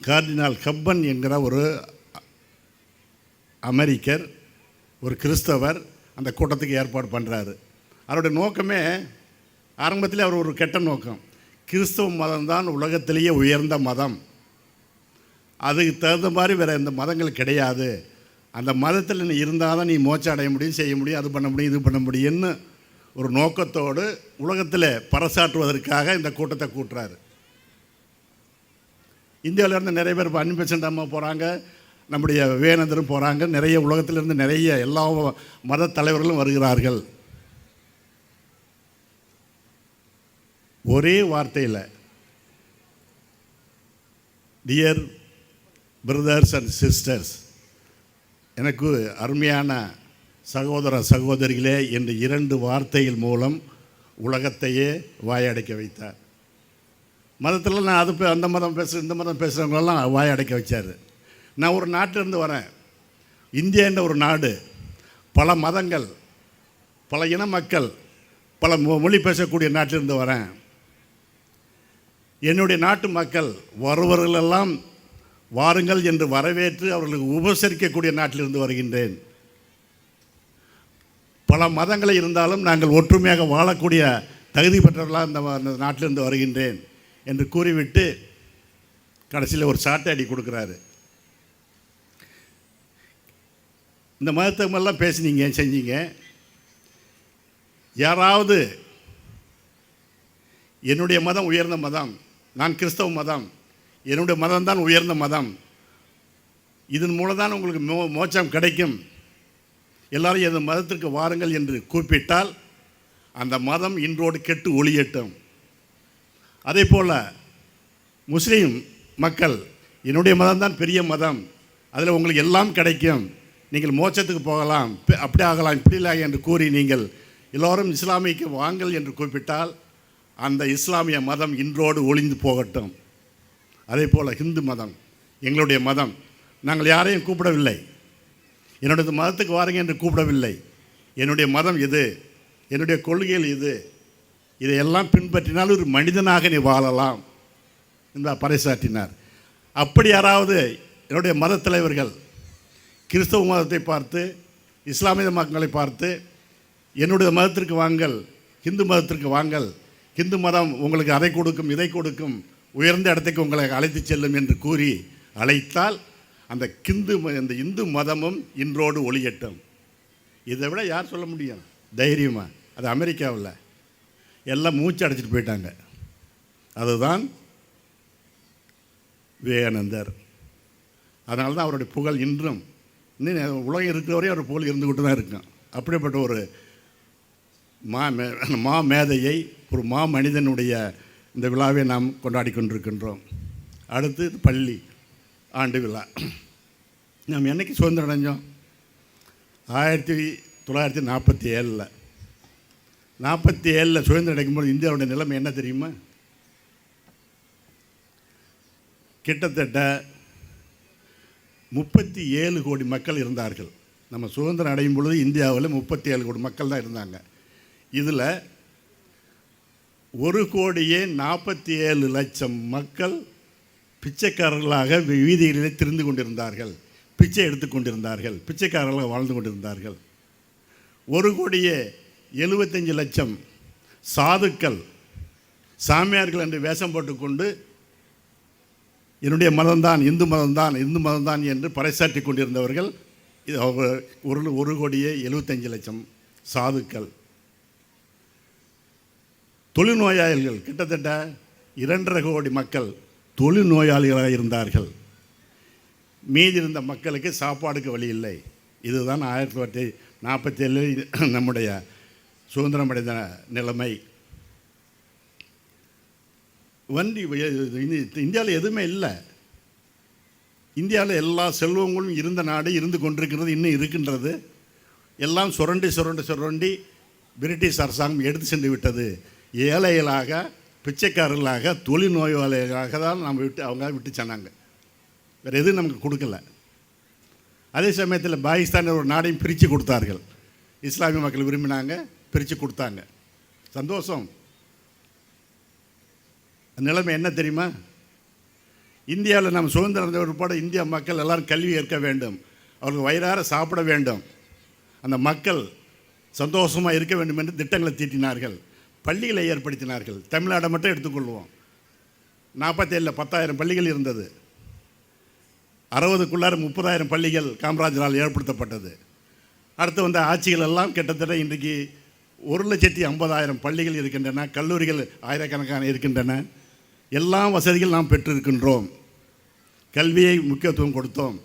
கார்டினால் ஹப்பன் என்கிற ஒரு அமெரிக்கர், ஒரு கிறிஸ்தவர் அந்த கூட்டத்துக்கு ஏற்பாடு பண்ணுறாரு. அவருடைய நோக்கமே ஆரம்பத்தில் அவர் ஒரு கெட்ட நோக்கம். கிறிஸ்தவ மதம்தான் உலகத்திலேயே உயர்ந்த மதம், அதுக்கு தகுந்த மாதிரி வேறு எந்த மதங்கள் கிடையாது, அந்த மதத்தில் நீ இருந்தால் தான் நீ மோட்சம் அடைய முடியும், செய்ய முடியும், அது பண்ண முடியும், இது பண்ண முடியும்னு ஒரு நோக்கத்தோடு உலகத்தில் பறைசாற்றுவதற்காக இந்த கூட்டத்தை கூட்டுறாரு. இந்தியாவிலேருந்து நிறைய பேர் இப்போ அன்பேசன்ட் அம்மா போகிறாங்க, நம்முடைய விவேகானந்தரும் போகிறாங்க, நிறைய உலகத்திலிருந்து நிறைய எல்லா மத தலைவர்களும் வருகிறார்கள். ஒரே வார்த்தையில், டியர் பிரதர்ஸ் அண்ட் சிஸ்டர்ஸ், எனக்கு அருமையான சகோதர சகோதரிகளே என்று 2 வார்த்தைகள் மூலம் உலகத்தையே வாயடைக்க வைத்தார். மதத்தில் நான் அந்த மதம் பேசுகிறேன், இந்த மதம் பேசுகிறவங்களெல்லாம் வாயடைக்க வச்சார். நான் ஒரு நாட்டிலேருந்து வரேன், இந்தியா என்ற ஒரு நாடு, பல மதங்கள், பல இன மக்கள், பல மொழி பேசக்கூடிய நாட்டிலிருந்து வரேன். என்னுடைய நாட்டு மக்கள் வருவர்களெல்லாம் வாருங்கள் என்று வரவேற்று அவர்களுக்கு உபசரிக்கக்கூடிய நாட்டிலிருந்து வருகின்றேன். பல மதங்களை இருந்தாலும் நாங்கள் ஒற்றுமையாக வாழக்கூடிய தகுதி பெற்றவர்களாக அந்த நாட்டிலிருந்து வருகின்றேன் என்று கூறிவிட்டு கடைசியில் ஒரு சாட்டை அடி கொடுக்குறாரு. இந்த மதத்தமெல்லாம் பேசினீங்க, செஞ்சீங்க, யாராவது என்னுடைய மதம் உயர்ந்த மதம், நான் கிறிஸ்தவ மதம், என்னுடைய மதம் தான் உயர்ந்த மதம், இதன் மூலம் தான் உங்களுக்கு மோட்சம் கிடைக்கும், எல்லாரும் என் மதத்திற்கு வாருங்கள் என்று கூப்பிட்டால் அந்த மதம் இன்றோடு கெட்டு ஒளியட்டும். அதே போல் முஸ்லீம் மக்கள் என்னுடைய மதம் தான் பெரிய மதம், அதில் உங்களுக்கு எல்லாம் கிடைக்கும், நீங்கள் மோட்சத்துக்கு போகலாம், அப்படி ஆகலாம், இப்படி இல்லை என்று கூறி நீங்கள் எல்லோரும் இஸ்லாமிக்கு வாங்கள் என்று கூப்பிட்டால் அந்த இஸ்லாமிய மதம் இன்றோடு ஒளிந்து போகட்டும். அதே போல் ஹிந்து மதம் எங்களுடைய மதம், நாங்கள் யாரையும் கூப்பிடவில்லை, என்னுடைய மதத்துக்கு வாருங்க என்று கூப்பிடவில்லை, என்னுடைய மதம் இது, என்னுடைய கொள்கைகள் இது, இதையெல்லாம் பின்பற்றினால் ஒரு மனிதனாக நீ வாழலாம் என்று பறைசாற்றினார். அப்படி யாராவது என்னுடைய மத தலைவர்கள் கிறிஸ்தவ மதத்தை பார்த்து இஸ்லாமிய மக்களை பார்த்து என்னுடைய மதத்திற்கு வாங்கள், ஹிந்து மதத்திற்கு வாங்கள், ஹிந்து மதம் உங்களுக்கு அதை கொடுக்கும் இதை கொடுக்கும், உயர்ந்த இடத்துக்கு உங்களை அழைத்து செல்லும் என்று கூறி அழைத்தால் அந்த இந்து மதமும் இன்றோடு ஒளியட்டும். இதை விட யார் சொல்ல முடியும் தைரியமாக? அது அமெரிக்காவில் எல்லாம் மூச்சு அடைச்சிட்டு போயிட்டாங்க. அதுதான் விவேகானந்தர். அதனால தான் அவருடைய புகழ் இன்னும் உலகம் இருக்கிற வரையும் அவர் புகழ் இருந்துக்கிட்டு தான் இருக்கும். அப்படிப்பட்ட ஒரு மேதையை, ஒரு மனிதனுடைய இந்த விழாவை நாம் கொண்டாடி கொண்டிருக்கின்றோம். அடுத்து பள்ளி ஆண்டு விழா. நாம் என்றைக்கு சுதந்திரம் அடைஞ்சோம்? 1947. 47 சுதந்திரம் அடைக்கும்போது இந்தியாவுடைய நிலைமை என்ன தெரியுமா? கிட்டத்தட்ட 37 கோடி மக்கள் இருந்தார்கள். நம்ம சுதந்திரம் அடையும் பொழுது இந்தியாவில் 37 கோடி மக்கள் தான் இருந்தாங்க. இதில் 1,47,00,000 மக்கள் பிச்சைக்காரர்களாக வீதிகளிலே திரிந்து கொண்டிருந்தார்கள், பிச்சை எடுத்து கொண்டிருந்தார்கள், பிச்சைக்காரர்களாக வாழ்ந்து கொண்டிருந்தார்கள். 1,75,00,000 சாதுக்கள், சாமியார்கள் என்று வேஷம் போட்டுக்கொண்டு என்னுடைய மதம்தான் இந்து மதம்தான் இந்து மதம்தான் என்று பறைசாற்றி கொண்டிருந்தவர்கள் 1,75,00,000 சாதுக்கள். தொழுநோயாளிகள் கிட்டத்தட்ட 2.5 கோடி மக்கள் தொழுநோயாளிகளாக இருந்தார்கள். மீதி இருந்த மக்களுக்கு சாப்பாடுக்கு வழி இல்லை. இதுதான் 1947 நம்முடைய சுதந்திரம் அடைந்த நிலைமை. இந்தியாவில் எதுவுமே இல்லை. இந்தியாவில் எல்லா செல்வங்களும் இருந்த நாடு இருந்து கொண்டிருக்கிறது, இன்னும் இருக்கின்றது. எல்லாம் சுரண்டி பிரிட்டிஷ் அரசாங்கம் எடுத்து சென்று விட்டது. ஏழைகளாக, பிச்சைக்காரர்களாக, தொழில்நோயாளிகளாக தான் அவங்க விட்டு சொன்னாங்க. வேறு எதுவும் நமக்கு கொடுக்கல. அதே சமயத்தில் பாகிஸ்தான் ஒரு நாடையும் பிரித்து கொடுத்தார்கள். இஸ்லாமிய மக்கள் விரும்பினாங்க, பிரித்து கொடுத்தாங்க. சந்தோஷம். நிலைமை என்ன தெரியுமா? இந்தியாவில் நம்ம சுதந்திரம் ஒருபாடு இந்திய மக்கள் எல்லோரும் கல்வி ஏற்க வேண்டும், அவர்கள் வயிறார சாப்பிட வேண்டும், அந்த மக்கள் சந்தோஷமாக இருக்க வேண்டும் என்று திட்டங்களை தீட்டினார்கள், பள்ளிகளை ஏற்படுத்தினார்கள். தமிழ்நாடை மட்டும் எடுத்துக்கொள்வோம். 47 10,000 பள்ளிகள் இருந்தது. 60க்குள்ளார 30,000 பள்ளிகள் காமராஜரால் ஏற்படுத்தப்பட்டது. அடுத்து வந்த ஆட்சிகள் எல்லாம் கிட்டத்தட்ட இன்றைக்கு 1,50,000 பள்ளிகள் இருக்கின்றன, கல்லூரிகள் ஆயிரக்கணக்கான இருக்கின்றன. எல்லா வசதிகள் நாம் பெற்றிருக்கின்றோம். கல்வியை முக்கியத்துவம் கொடுத்தோம்,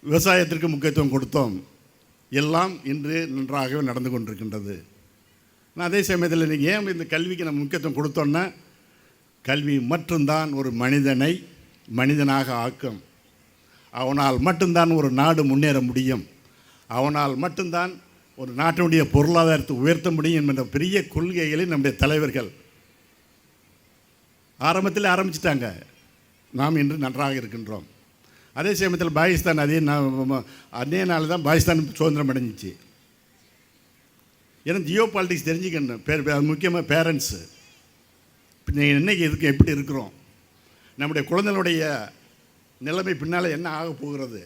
விவசாயத்திற்கு முக்கியத்துவம் கொடுத்தோம். எல்லாம் இன்று நன்றாகவே நடந்து கொண்டிருக்கின்றது. நான் அதே சமயத்தில் நீங்கள் ஏன் இந்த கல்விக்கு நம்ம முக்கியத்துவம் கொடுத்தோன்னா, கல்வி மட்டும்தான் ஒரு மனிதனை மனிதனாக ஆக்கும். அவனால் மட்டும்தான் ஒரு நாடு முன்னேற முடியும். அவனால் மட்டும்தான் ஒரு நாட்டினுடைய பொருளாதாரத்தை உயர்த்த முடியும் என்ற பெரிய கொள்கைகளை நம்முடைய தலைவர்கள் ஆரம்பத்தில் ஆரம்பிச்சிட்டாங்க. நாம் இன்று நன்றாக இருக்கின்றோம். அதே சமயத்தில் பாகிஸ்தான் அதே நாள் தான் பாகிஸ்தான் சுதந்திரம் அடைஞ்சிச்சு. ஏன்னா ஜியோ பாலிட்டிக்ஸ் தெரிஞ்சுக்கணும். முக்கியமாக பேரண்ட்ஸு நீங்கள் இன்றைக்கி எப்படி இருக்கிறோம், நம்முடைய குழந்தைகளுடைய நிலைமை பின்னால் என்ன ஆக போகிறது,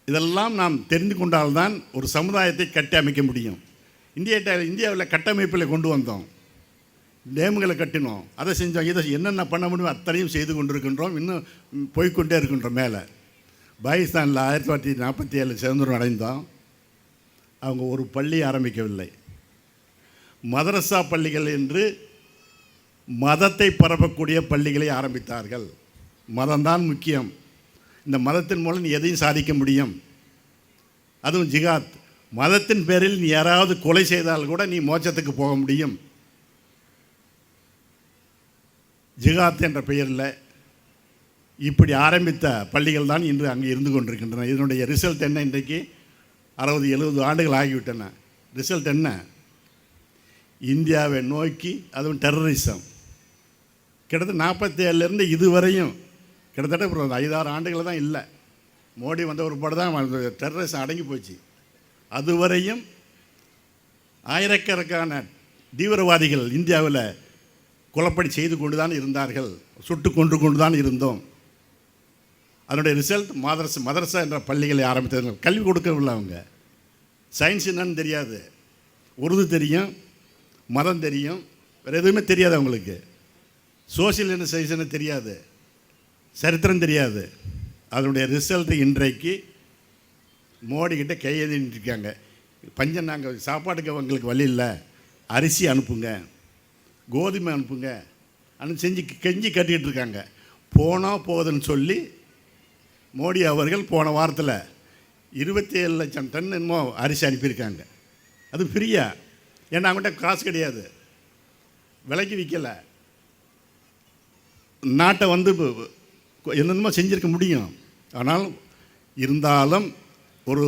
இதெல்லாம் நாம் தெரிந்து கொண்டால்தான் ஒரு சமுதாயத்தை கட்டி அமைக்க முடியும். இந்தியாவில் கட்டமைப்பில் கொண்டு வந்தோம், டேமுகளை கட்டினோம், அதை செஞ்சோம், இதை என்னென்ன பண்ண முடியும் அத்தனையும் செய்து கொண்டிருக்கின்றோம். இன்னும் போய்கொண்டே இருக்கின்றோம் மேலே. பாகிஸ்தானில் 1947 சுதந்திரம் அடைந்தோம். அவங்க ஒரு பள்ளி ஆரம்பிக்கவில்லை. மதரசா பள்ளிகள் என்று மதத்தை பரப்பக்கூடிய பள்ளிகளை ஆரம்பித்தார்கள். மதம்தான் முக்கியம். இந்த மதத்தின் மூலம் நீ எதையும் சாதிக்க முடியும். அதுவும் ஜிகாத், மதத்தின் பேரில் நீ யாராவது கொலை செய்தால் கூட நீ மோட்சத்துக்கு போக முடியும். ஜிகாத் என்ற பெயரில் இப்படி ஆரம்பித்த பள்ளிகள் தான் இன்று அங்கே இருந்து கொண்டிருக்கின்றன. இதனுடைய ரிசல்ட் என்ன? இன்றைக்கு 60-70 ஆண்டுகள் ஆகிவிட்டன. ரிசல்ட் என்ன? இந்தியாவை நோக்கி, அதுவும் டெரரிசம் கிட்டத்தட்ட 47லேருந்து இதுவரையும் கிட்டத்தட்ட ஒரு 5-6 ஆண்டுகள் தான் இல்லை. மோடி வந்த ஒரு பாடு தான் டெரரிசம் அடங்கி போச்சு. அதுவரையும் ஆயிரக்கணக்கான தீவிரவாதிகள் இந்தியாவில் கொலைப்படி செய்து கொண்டு தான் இருந்தார்கள், சுட்டு கொண்டு தான் இருந்தோம். அதனுடைய ரிசல்ட் மதரசா என்ற பள்ளிகளை ஆரம்பித்தது. கல்வி கொடுக்கவில்லை. அவங்க சயின்ஸ் என்னன்னு தெரியாது, உருது தெரியும், மதம் தெரியும், வேறு எதுவுமே தெரியாது அவங்களுக்கு. சோசியல் என்ன சயின்ஸ்னு தெரியாது, சரித்திரம் தெரியாது. அதனுடைய ரிசல்ட் இன்றைக்கு மோடிக்கிட்ட கையெழுந்திட்டு இருக்காங்க. பஞ்சம், நாங்கள் சாப்பாட்டுக்கு அவங்களுக்கு வழி இல்லை, அரிசி அனுப்புங்க, கோதுமை அனுப்புங்க செஞ்சு கெஞ்சி கட்டிகிட்டு இருக்காங்க. போனால் போகுதுன்னு சொல்லி மோடி அவர்கள் போன வாரத்தில் 27 லட்சம் டன் என்னமோ அரிசி அனுப்பியிருக்காங்க. அது ஃப்ரீயா, ஏன்னா அவங்கள்ட்ட காசு கிடையாது, விலைக்கு விற்கலை. நாட்டை என்னென்னமோ செஞ்சுருக்க முடியும். ஆனால் இருந்தாலும் ஒரு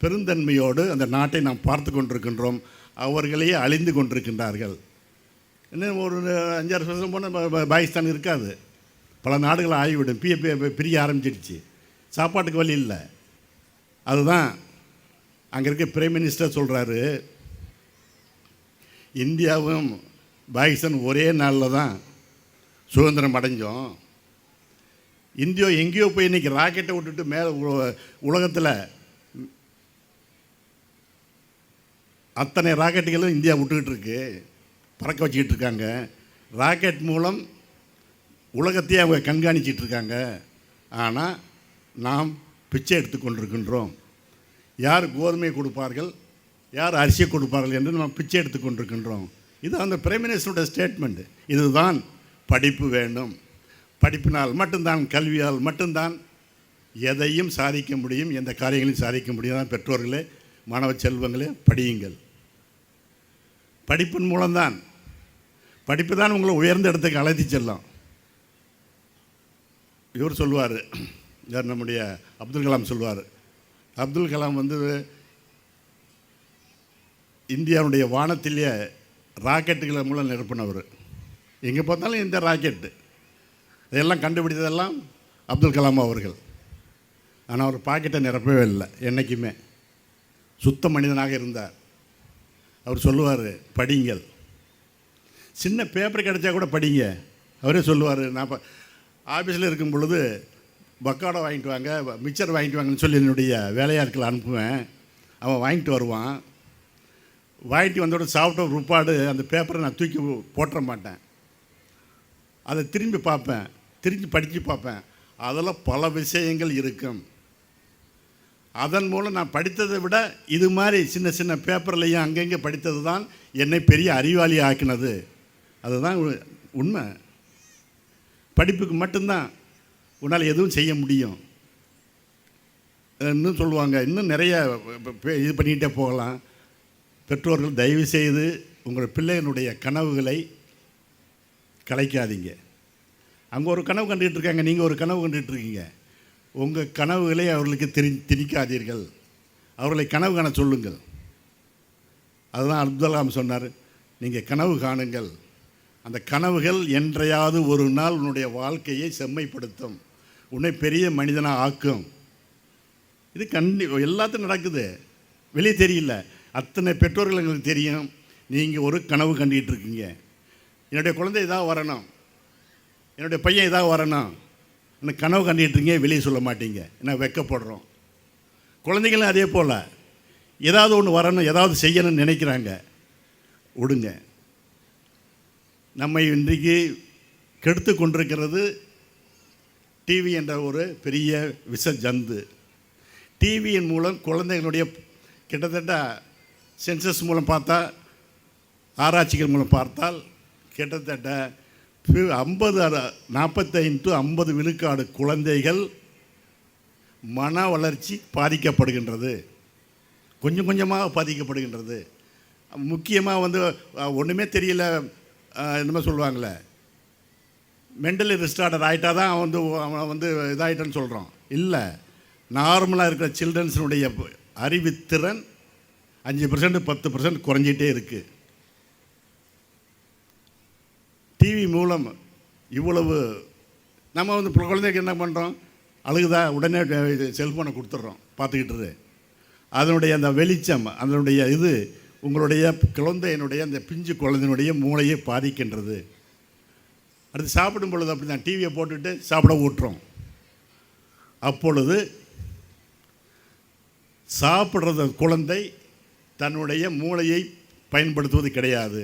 பெருந்தன்மையோடு அந்த நாட்டை நாம் பார்த்து கொண்டிருக்கின்றோம். அவர்களையே அழிந்து கொண்டிருக்கின்றார்கள். இன்னும் ஒரு 5-6 வருஷம் போனால் பாகிஸ்தான் இருக்காது, பல நாடுகள் ஆகிவிடும். பிரிய ஆரம்பிச்சிடுச்சு, சாப்பாட்டுக்கு வழி இல்லை. அதுதான் அங்கே இருக்க பிரைம் மினிஸ்டர் சொல்கிறாரு, இந்தியாவும் பாகிஸ்தான் ஒரே நாளில் தான் சுதந்திரம் அடைஞ்சோம். இந்தியா எங்கேயோ போய் இன்றைக்கி ராக்கெட்டை விட்டுட்டு மேலே உலகத்தில் அத்தனை ராக்கெட்டுகளும் இந்தியா விட்டுக்கிட்டு இருக்கு, பறக்க வச்சுக்கிட்டு இருக்காங்க. ராக்கெட் மூலம் உலகத்தையே அவங்க கண்காணிச்சிட்டு இருக்காங்க. ஆனால் நாம் பிச்சை எடுத்து கொண்டிருக்கின்றோம். யார் கோதுமை கொடுப்பார்கள், யார் அரிசியை கொடுப்பார்கள் என்று நாம் பிச்சை எடுத்து கொண்டிருக்கின்றோம். இது அந்த பிரைம் மினிஸ்டருடைய ஸ்டேட்மெண்ட். இதுதான் படிப்பு வேண்டும், படிப்பினால் மட்டும்தான், கல்வியால் மட்டும்தான் எதையும் சாதிக்க முடியும், எந்த காரியங்களையும் சாதிக்க முடியும். பெற்றோர்களே, மாணவ செல்வங்களே, படியுங்கள். படிப்பின் மூலம்தான், படிப்பு தான் உங்களை உயர்ந்த இடத்துக்கு அழைத்து செல்லும். இவர் சொல்லுவார், யார், நம்முடைய அப்துல் கலாம் சொல்லுவார். அப்துல் கலாம் இந்தியாவுடைய வானத்திலேயே ராக்கெட்டுகளை மூலம் நிரப்பினவர். எங்கே பார்த்தாலும் இந்த ராக்கெட்டு இதெல்லாம் கண்டுபிடித்ததெல்லாம் அப்துல் கலாம் அவர்கள். ஆனால் அவர் பாக்கெட்டை நிரப்பவே இல்லை என்றைக்குமே. சுத்த மனிதனாக இருந்தார். அவர் சொல்லுவார், படிங்கள், சின்ன பேப்பர் கிடைச்சா கூட படிங்க. அவரே சொல்லுவார், நான் இப்போ ஆஃபீஸில் இருக்கும் பொழுது பக்காடை வாங்கிட்டு வாங்க, மிக்சர் வாங்கிட்டு வாங்கன்னு சொல்லி என்னுடைய வேலையாட்களை அனுப்புவேன். அவன் வாங்கிட்டு வருவான். வாங்கிட்டு வந்தோட சாப்பிட்ட ருப்பாடு அந்த பேப்பரை நான் தூக்கி போட்டுற மாட்டேன். அதை திரும்பி பார்ப்பேன், திரும்பி படித்து பார்ப்பேன். அதில் பல விஷயங்கள் இருக்கும். அதன் மூலம் நான் படித்ததை விட இது மாதிரி சின்ன சின்ன பேப்பர்லையும் அங்கங்கே படித்தது தான் என்னை பெரிய அறிவாளி ஆக்கினது. அதுதான் உண்மை. படிப்புக்கு மட்டும்தான் உன்னால் எதுவும் செய்ய முடியும். இன்னும் சொல்லுவாங்க, இன்னும் நிறைய இது பண்ணிக்கிட்டே போகலாம். பெற்றோர்கள் தயவு செய்து உங்கள் பிள்ளைகளுடைய கனவுகளை கலைக்காதீங்க. அங்கே ஒரு கனவு கண்டுகிட்டு இருக்காங்க, நீங்கள் ஒரு கனவு கண்டுகிட்டு இருக்கீங்க. உங்கள் கனவுகளை அவர்களுக்கு திணிக்காதீர்கள், அவர்களை கனவு காண சொல்லுங்கள். அதுதான் அப்துல் கலாம் சொன்னார், நீங்கள் கனவு காணுங்கள். அந்த கனவுகள் என்றையாவது ஒரு நாள் உன்னுடைய வாழ்க்கையை செம்மைப்படுத்தும், உன்னை பெரிய மனிதனாக ஆக்கும். இது எல்லாத்தையும் நடக்குது, வெளியே தெரியல. அத்தனை பெற்றோர்கள் எங்களுக்கு தெரியும். நீங்கள் ஒரு கனவு கண்டுகிட்டு இருக்கீங்க, என்னுடைய குழந்தை இதாக வரணும், என்னுடைய பையன் இதாக வரணும், எனக்கு கனவு கண்டுகிட்ருங்க, வெளியே சொல்ல மாட்டீங்க, என்ன வெக்கப்படுறோம். குழந்தைகளும் அதே போல் ஏதாவது ஒன்று வரணும், ஏதாவது செய்யணும்னு நினைக்கிறாங்க. விடுங்க. நம்மை இன்றைக்கு கெடுத்து கொண்டிருக்கிறது டிவி என்ற ஒரு பெரிய விஷ ஜந்து. டிவியின் மூலம் குழந்தைகளுடைய கிட்டத்தட்ட சென்சஸ் மூலம் பார்த்தா, ஆராய்ச்சிகள் மூலம் பார்த்தால் கிட்டத்தட்ட 45 to 50 விழுக்காடு குழந்தைகள் மன வளர்ச்சி பாதிக்கப்படுகின்றது, கொஞ்சம் கொஞ்சமாக பாதிக்கப்படுகின்றது. முக்கியமாக வந்து ஒன்றுமே தெரியல, என்னமோ சொல்லுவாங்களே, மென்டலி ரிஸ்டார்டர் ஆகிட்டா தான் அவன் வந்து இதாகிட்டான்னு சொல்கிறோம். இல்லை, நார்மலாக இருக்கிற சில்ட்ரன்ஸினுடைய அறிவுத்திறன் 5% 10% குறைஞ்சிட்டே இருக்குது. டிவி மூலம் இவ்வளவு நம்ம வந்து குழந்தைக்கு என்ன பண்ணுறோம், அழுகுதா உடனே செல்ஃபோனை கொடுத்துட்றோம் பார்த்துக்கிட்டு. அதனுடைய அந்த வெளிச்சம், அதனுடைய இது உங்களுடைய குழந்தையினுடைய அந்த பிஞ்சு குழந்தையினுடைய மூளையை பாதிக்கின்றது. அடுத்து சாப்பிடும் பொழுது அப்படி தான் டிவியை போட்டுட்டு சாப்பிட ஊட்டுறோம். அப்பொழுது சாப்பிட்றது குழந்தை தன்னுடைய மூளையை பயன்படுத்துவது கிடையாது,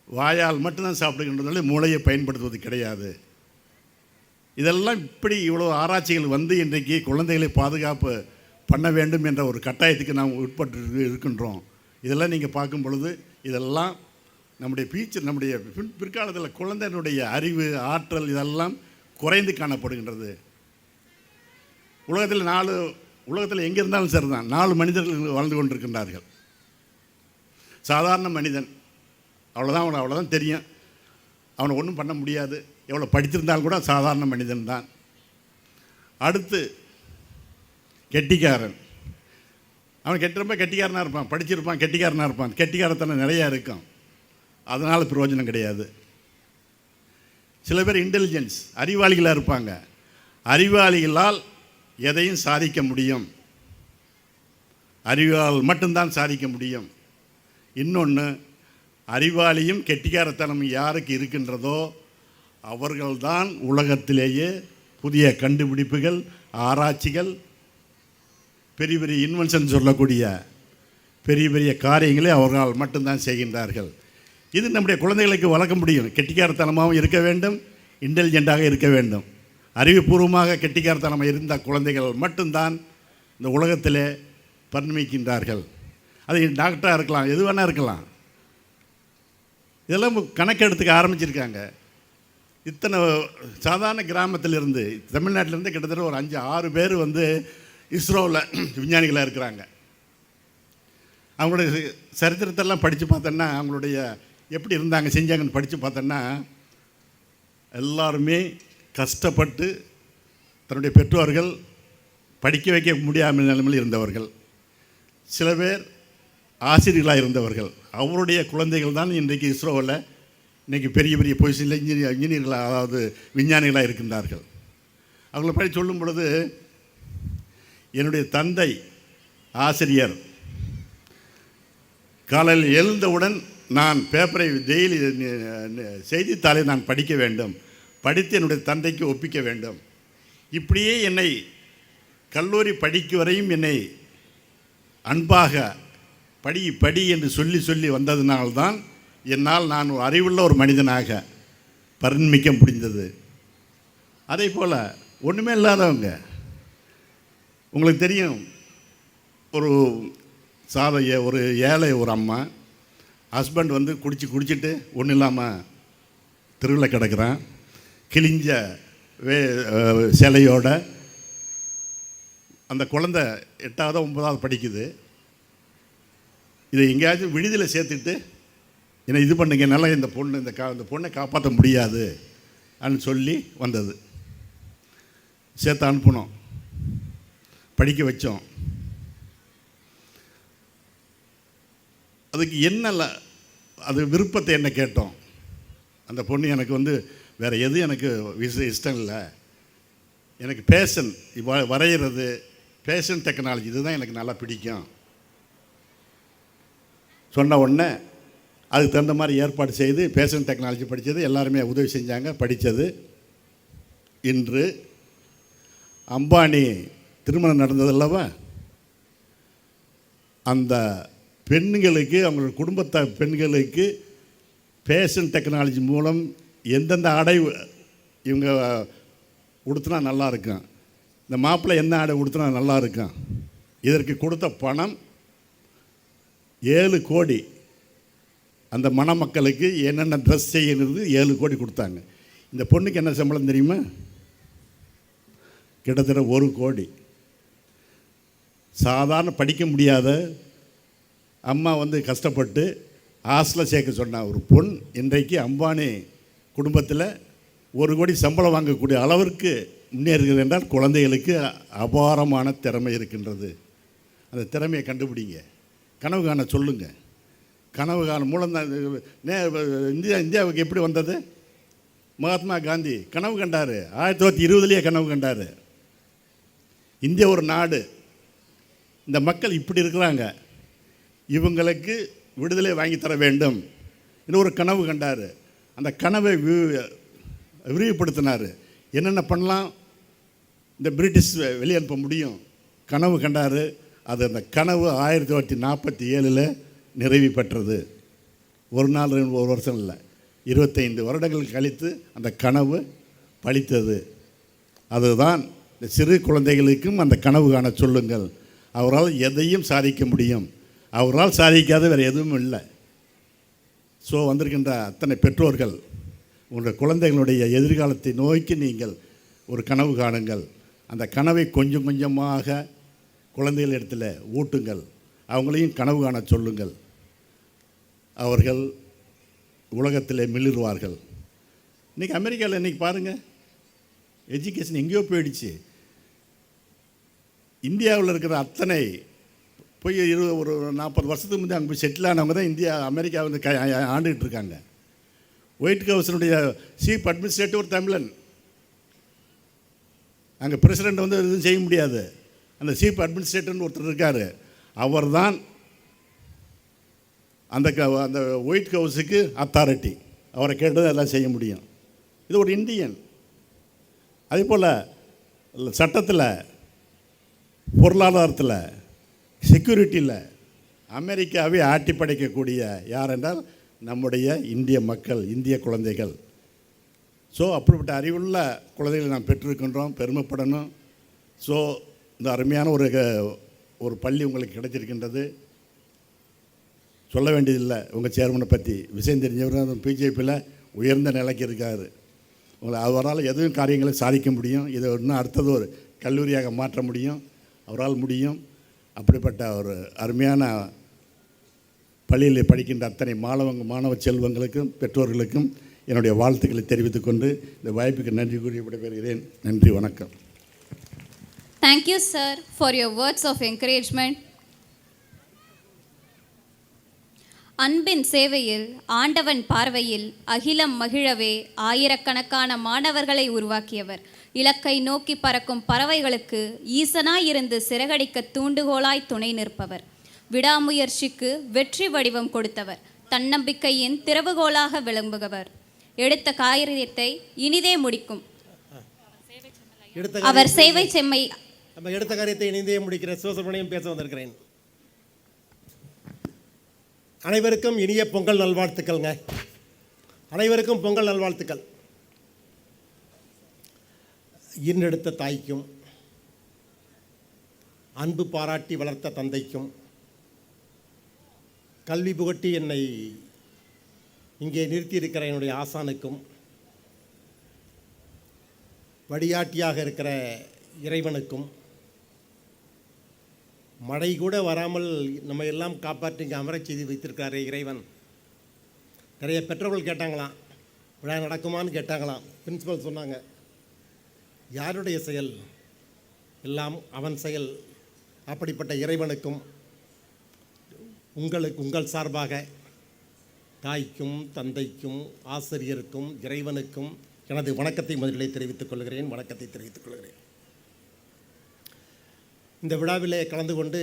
வாயால் மட்டும்தான் சாப்பிடுகின்றதால மூளையை பயன்படுத்துவது கிடையாது. இதெல்லாம் இப்படி இவ்வளோ ஆராய்ச்சிகள் வந்து இன்றைக்கு குழந்தைகளை பாதுகாப்பு பண்ண வேண்டும் என்ற ஒரு கட்டாயத்துக்கு நாம் உட்பட்டு இருக்கின்றோம். இதெல்லாம் நீங்கள் பார்க்கும் பொழுது இதெல்லாம் நம்முடைய நம்முடைய பிற்காலத்தில் குழந்தையினுடைய அறிவு, ஆற்றல் இதெல்லாம் குறைந்து காணப்படுகின்றது. உலகத்தில் எங்கே இருந்தாலும் சரி தான் 4 மனிதர்கள் வாழ்ந்து கொண்டிருக்கின்றார்கள். சாதாரண மனிதன் அவ்வளோதான் தெரியும், அவனை ஒன்றும் பண்ண முடியாது, எவ்வளோ படித்திருந்தாலும் கூட சாதாரண மனிதன் தான். அடுத்து கெட்டிக்காரன், அவன் ரொம்ப கெட்டிக்காரனாக இருப்பான், படிச்சிருப்பான், கெட்டிக்காரனாக இருப்பான், கெட்டிக்காரத்தனம் நிறையா இருக்கும், அதனால் பிரயோஜனம் கிடையாது. சில பேர் இன்டெலிஜென்ஸ், அறிவாளிகளாக இருப்பாங்க, அறிவாளிகளால் எதையும் சாதிக்க முடியும், அறிவால் மட்டும்தான் சாதிக்க முடியும். இன்னொன்று, அறிவாளியும் கெட்டிக்காரத்தனமும் யாருக்கு இருக்கின்றதோ அவர்கள்தான் உலகத்திலேயே புதிய கண்டுபிடிப்புகள், ஆராய்ச்சிகள், பெரிய பெரிய இன்வென்ஷன் சொல்லக்கூடிய பெரிய பெரிய காரியங்களை அவர்களால் மட்டும்தான் செய்கின்றார்கள். இது நம்முடைய குழந்தைகளுக்கு வளர்க்க முடியும். கெட்டிக்காரத்தனமாகவும் இருக்க வேண்டும், இன்டெலிஜென்ட்டாக இருக்க வேண்டும். அறிவுபூர்வமாக கெட்டிக்காரத்தனமாக இருந்த குழந்தைகள் மட்டும்தான் இந்த உலகத்திலே பரிணமிக்கின்றார்கள். அது டாக்டராக இருக்கலாம், எது வேணால் இருக்கலாம். இதெல்லாம் கணக்கெடுத்துக்க ஆரம்பிச்சிருக்காங்க. இத்தனை சாதாரண கிராமத்திலிருந்து, தமிழ்நாட்டிலேருந்து கிட்டத்தட்ட ஒரு 5-6 பேர் வந்து இஸ்ரோவில் விஞ்ஞானிகளாக இருக்கிறாங்க. அவங்களுடைய சரித்திரத்தெல்லாம் படித்து பார்த்தோன்னா, அவங்களுடைய எப்படி இருந்தாங்க செஞ்சாங்கன்னு படித்து பார்த்தோன்னா, எல்லாருமே கஷ்டப்பட்டு தன்னுடைய பெற்றோர்கள் படிக்க வைக்க முடியாமல் நிலைமையில் இருந்தவர்கள். சில பேர் ஆசிரியர்களாக இருந்தவர்கள். அவருடைய குழந்தைகள் தான் இன்றைக்கு இஸ்ரோவில் இன்றைக்கி பெரிய பெரிய பொசிஷனில் இன்ஜினியர்களாக, அதாவது விஞ்ஞானிகளாக இருக்கின்றார்கள். அவங்கள படி சொல்லும் பொழுது, என்னுடைய தந்தை ஆசிரியர். காலையில் எழுந்தவுடன் நான் பேப்பரை டெய்லி செய்தித்தாளை நான் படிக்க வேண்டும், படித்து என்னுடைய தந்தைக்கு ஒப்பிக்க வேண்டும். இப்படியே என்னை கல்லூரி படிக்கும் வரையும் என்னை அன்பாக படி என்று சொல்லி சொல்லி வந்ததினால்தான் என்னால் நான் அறிவுள்ள ஒரு மனிதனாக பரிணமிக்க முடிந்தது. அதே போல் ஒன்றுமே இல்லாதவங்க, உங்களுக்கு தெரியும், ஒரு ஏழை ஒரு அம்மா, ஹஸ்பண்ட் வந்து குடிச்சிட்டு ஒன்றும் இல்லாமல் தெருவில் கிடக்கிறான், கிழிஞ்ச சிலையோட. அந்த குழந்தை 8வது 9வது படிக்குது. இதை எங்கேயாச்சும் விடுதியில் சேர்த்துட்டு என்னை இது பண்ணுங்க, நல்லா இந்த பொண்ணை காப்பாற்ற முடியாது அப்படின்னு சொல்லி வந்தது. சேர்த்து அனுப்பினோம், படிக்க வச்சோம். அதுக்கு அது விருப்பத்தை என்ன கேட்டோம். அந்த பொண்ணு எனக்கு வந்து வேறு எதுவும் எனக்கு இஷ்டம் இல்லை, எனக்கு பேஷன் வரைகிறது, பேஷன் டெக்னாலஜி இதுதான் எனக்கு நல்லா பிடிக்கும் சொன்ன உடனே அதுக்கு தகுந்த மாதிரி ஏற்பாடு செய்து பேஷன் டெக்னாலஜி படித்தது, எல்லாருமே உதவி செஞ்சாங்க, படித்தது. இன்று அம்பானி திருமணம் நடந்ததல்லவா, அந்த பெண்களுக்கு, அவங்களோட குடும்பத்தை பெண்களுக்கு பேஷன் டெக்னாலஜி மூலம் எந்தெந்த ஆடை இவங்க உடுத்தினா நல்லா இருக்கும், இந்த மாப்பிள்ளை என்ன ஆடை உடுத்தினா நல்லா இருக்கும், இதற்கு கொடுத்த பணம் 7 கோடி. அந்த மணமக்களுக்கு என்னென்ன ட்ரெஸ் செய்யணுது 7 கோடி கொடுத்தாங்க. இந்த பொண்ணுக்கு என்ன சம்பளம் தெரியுமா? கிட்டத்தட்ட 1 கோடி. சாதாரண படிக்க முடியாத அம்மா வந்து கஷ்டப்பட்டு ஹாஸ்டலில் சேர்க்க சொன்ன ஒரு பொண் இன்றைக்கு அம்பானி குடும்பத்தில் 1 கோடி சம்பளம் வாங்கக்கூடிய அளவிற்கு முன்னேறுகிறது என்றால் குழந்தைகளுக்கு அபாரமான திறமை இருக்கின்றது. அந்த திறமையை கண்டுபிடிங்க, கனவு காண சொல்லுங்கள். கனவு காண மூலம் தான் இந்தியாவுக்கு எப்படி வந்தது? மகாத்மா காந்தி கனவு கண்டார். 1920 கனவு கண்டார். இந்தியா ஒரு நாடு, இந்த மக்கள் இப்படி இருக்கிறாங்க, இவங்களுக்கு விடுதலை வாங்கி தர வேண்டும் இன்னொரு கனவு கண்டார். அந்த கனவை விரிவுபடுத்தினார். என்னென்ன பண்ணலாம், இந்த பிரிட்டிஷ் வெளியே அனுப்ப முடியும் கனவு கண்டார். அது அந்த கனவு 1947 நிறைவு பெற்றது. ஒரு நாள் 1 வருஷம் இல்லை, 25 வருடங்கள் கழித்து அந்த கனவு பலித்தது. அதுதான் இந்த சிறு குழந்தைகளுக்கும் அந்த கனவு காண சொல்லுங்கள். அவரால் எதையும் சாதிக்க முடியும். அவரால் சாதிக்காத வேறு எதுவும் இல்லை. ஸோ வந்திருக்கின்ற அத்தனை பெற்றோர்கள், உங்கள் குழந்தைகளுடைய எதிர்காலத்தை நோக்கி நீங்கள் ஒரு கனவு காணுங்கள். அந்த கனவை கொஞ்சம் கொஞ்சமாக குழந்தைகள் இடத்துல ஊட்டுங்கள். அவங்களையும் கனவு காண சொல்லுங்கள். அவர்கள் உலகத்தில் மிளிர்வார்கள். இன்றைக்கி அமெரிக்காவில் இன்றைக்கி பாருங்கள், எஜுகேஷன் எங்கேயோ போயிடுச்சு. இந்தியாவில் இருக்கிற அத்தனை போய் ஒரு 40 வருஷத்துக்கு முந்தைய அங்கே போய் செட்டில் ஆனவங்க தான் அமெரிக்கா வந்து ஆண்டுகிட்டு இருக்காங்க. ஒயிட் ஹவுஸினுடைய சீஃப் அட்மினிஸ்ட்ரேட்டிவ் ஒரு தமிழன். அங்கே பிரசிடெண்ட் வந்து எதுவும் செய்ய முடியாது. அந்த சீஃப் அட்மினிஸ்ட்ரேட்டர்னு ஒருத்தர் இருக்கார். அவர் தான் அந்த ஒயிட் ஹவுஸுக்கு அத்தாரிட்டி. அவரை கேட்டது எல்லாம் செய்ய முடியும். இது ஒரு இந்தியன். அதே போல் சட்டத்தில், பொருளாதாரத்தில், செக்யூரிட்டியில் அமெரிக்காவை ஆட்டி படைக்கக்கூடிய யார் என்றால் நம்முடைய இந்திய மக்கள், இந்திய குழந்தைகள். ஸோ அப்படிப்பட்ட அறிவுள்ள குழந்தைகளை நாம் பெற்றிருக்கின்றோம், பெருமைப்படணும். ஸோ இந்த அருமையான ஒரு பள்ளி உங்களுக்கு கிடைச்சிருக்கின்றது. சொல்ல வேண்டியதில்லை உங்கள் சேர்மனை பற்றி. விஷயம் தெரிஞ்சவர் பிஜேபியில் உயர்ந்த நிலைக்கு இருக்கார். உங்களை அவரால் எதுவும் காரியங்களை சாதிக்க முடியும். இதை இன்னும் அடுத்தது ஒரு கல்லூரியாக மாற்ற முடியும், அவரால் முடியும். அப்படிப்பட்ட ஒரு அருமையான பள்ளியில் படிக்கின்ற அத்தனை மாணவ செல்வங்களுக்கும் பெற்றோர்களுக்கும் என்னுடைய வாழ்த்துக்களை தெரிவித்துக்கொண்டு இந்த வாய்ப்புக்கு நன்றி கூறி விடைபெறுகிறேன். நன்றி, வணக்கம். Thank you, sir, for your words of encouragement. அன்பின் சேவையில், ஆண்டவன் பார்வையில் அகிலம் மகிழவே ஆயிரக்கணக்கான மாணவர்களை உருவாக்கியவர். இலக்கை நோக்கி பறக்கும் பறவைகளுக்கு ஈசனாயிருந்து சிறகடிக்க தூண்டுகோலாய் துணை நிற்பவர். விடாமுயற்சிக்கு வெற்றி வடிவம் கொடுத்தவர். தன்னம்பிக்கையின் திறவுகோலாக விளங்குபவர். எடுத்த காரியத்தை இனிதே முடிக்கும் அவர் சேவை செம்மை. நம்ம எடுத்த காரியத்தை இனிதே முடிக்கிற சிவசுப்ரமணியம் பேச வந்திருக்கிறேன். அனைவருக்கும் இனிய பொங்கல் நல்வாழ்த்துக்கள்ங்க. அனைவருக்கும் பொங்கல் நல்வாழ்த்துக்கள். ஈன்றெடுத்த தாய்க்கும், அன்பு பாராட்டி வளர்த்த தந்தைக்கும், கல்வி புகட்டி என்னை இங்கே நிறுத்தியிருக்கிற என்னுடைய ஆசானுக்கும், வழிகாட்டியாக இருக்கிற இறைவனுக்கும், மழை கூட வராமல் நம்ம எல்லாம் காப்பாற்றி இங்கே அமரச் செய்து வைத்திருக்கிறாரே இறைவன். நிறைய பெற்றோர்கள் கேட்டாங்களாம், விழா நடக்குமான்னு கேட்டாங்களாம். பிரின்சிபல் சொன்னாங்க, யாருடைய செயல்? எல்லாம் அவன் செயல். அப்படிப்பட்ட இறைவனுக்கும் உங்கள் சார்பாக தாய்க்கும், தந்தைக்கும், ஆசிரியருக்கும், இறைவனுக்கும் எனது வணக்கத்தை முதலிலே தெரிவித்துக் கொள்கிறேன். இந்த விழாவிலே கலந்து கொண்டு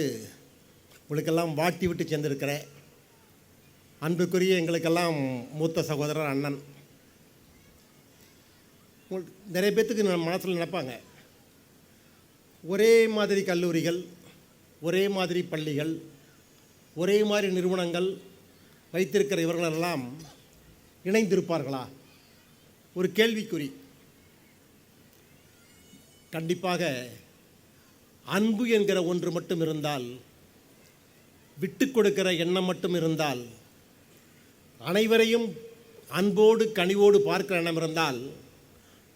உங்களுக்கெல்லாம் வாழ்த்தி விட்டு சேர்ந்திருக்கிற அன்புக்குரிய எங்களுக்கெல்லாம் மூத்த சகோதரர் அண்ணன். நிறைய பேர்த்துக்கு நம்ம மனசில் நினைப்பாங்க, ஒரே மாதிரி கல்லூரிகள், ஒரே மாதிரி பள்ளிகள், ஒரே மாதிரி நிறுவனங்கள் வைத்திருக்கிற இவர்களெல்லாம் இணைந்திருப்பார்களா? ஒரு கேள்விக்குறி. கண்டிப்பாக அன்பு என்கிற ஒன்று மட்டும் இருந்தால், விட்டு கொடுக்கிற எண்ணம் மட்டும் இருந்தால், அனைவரையும் அன்போடு கனிவோடு பார்க்கிற எண்ணம் இருந்தால்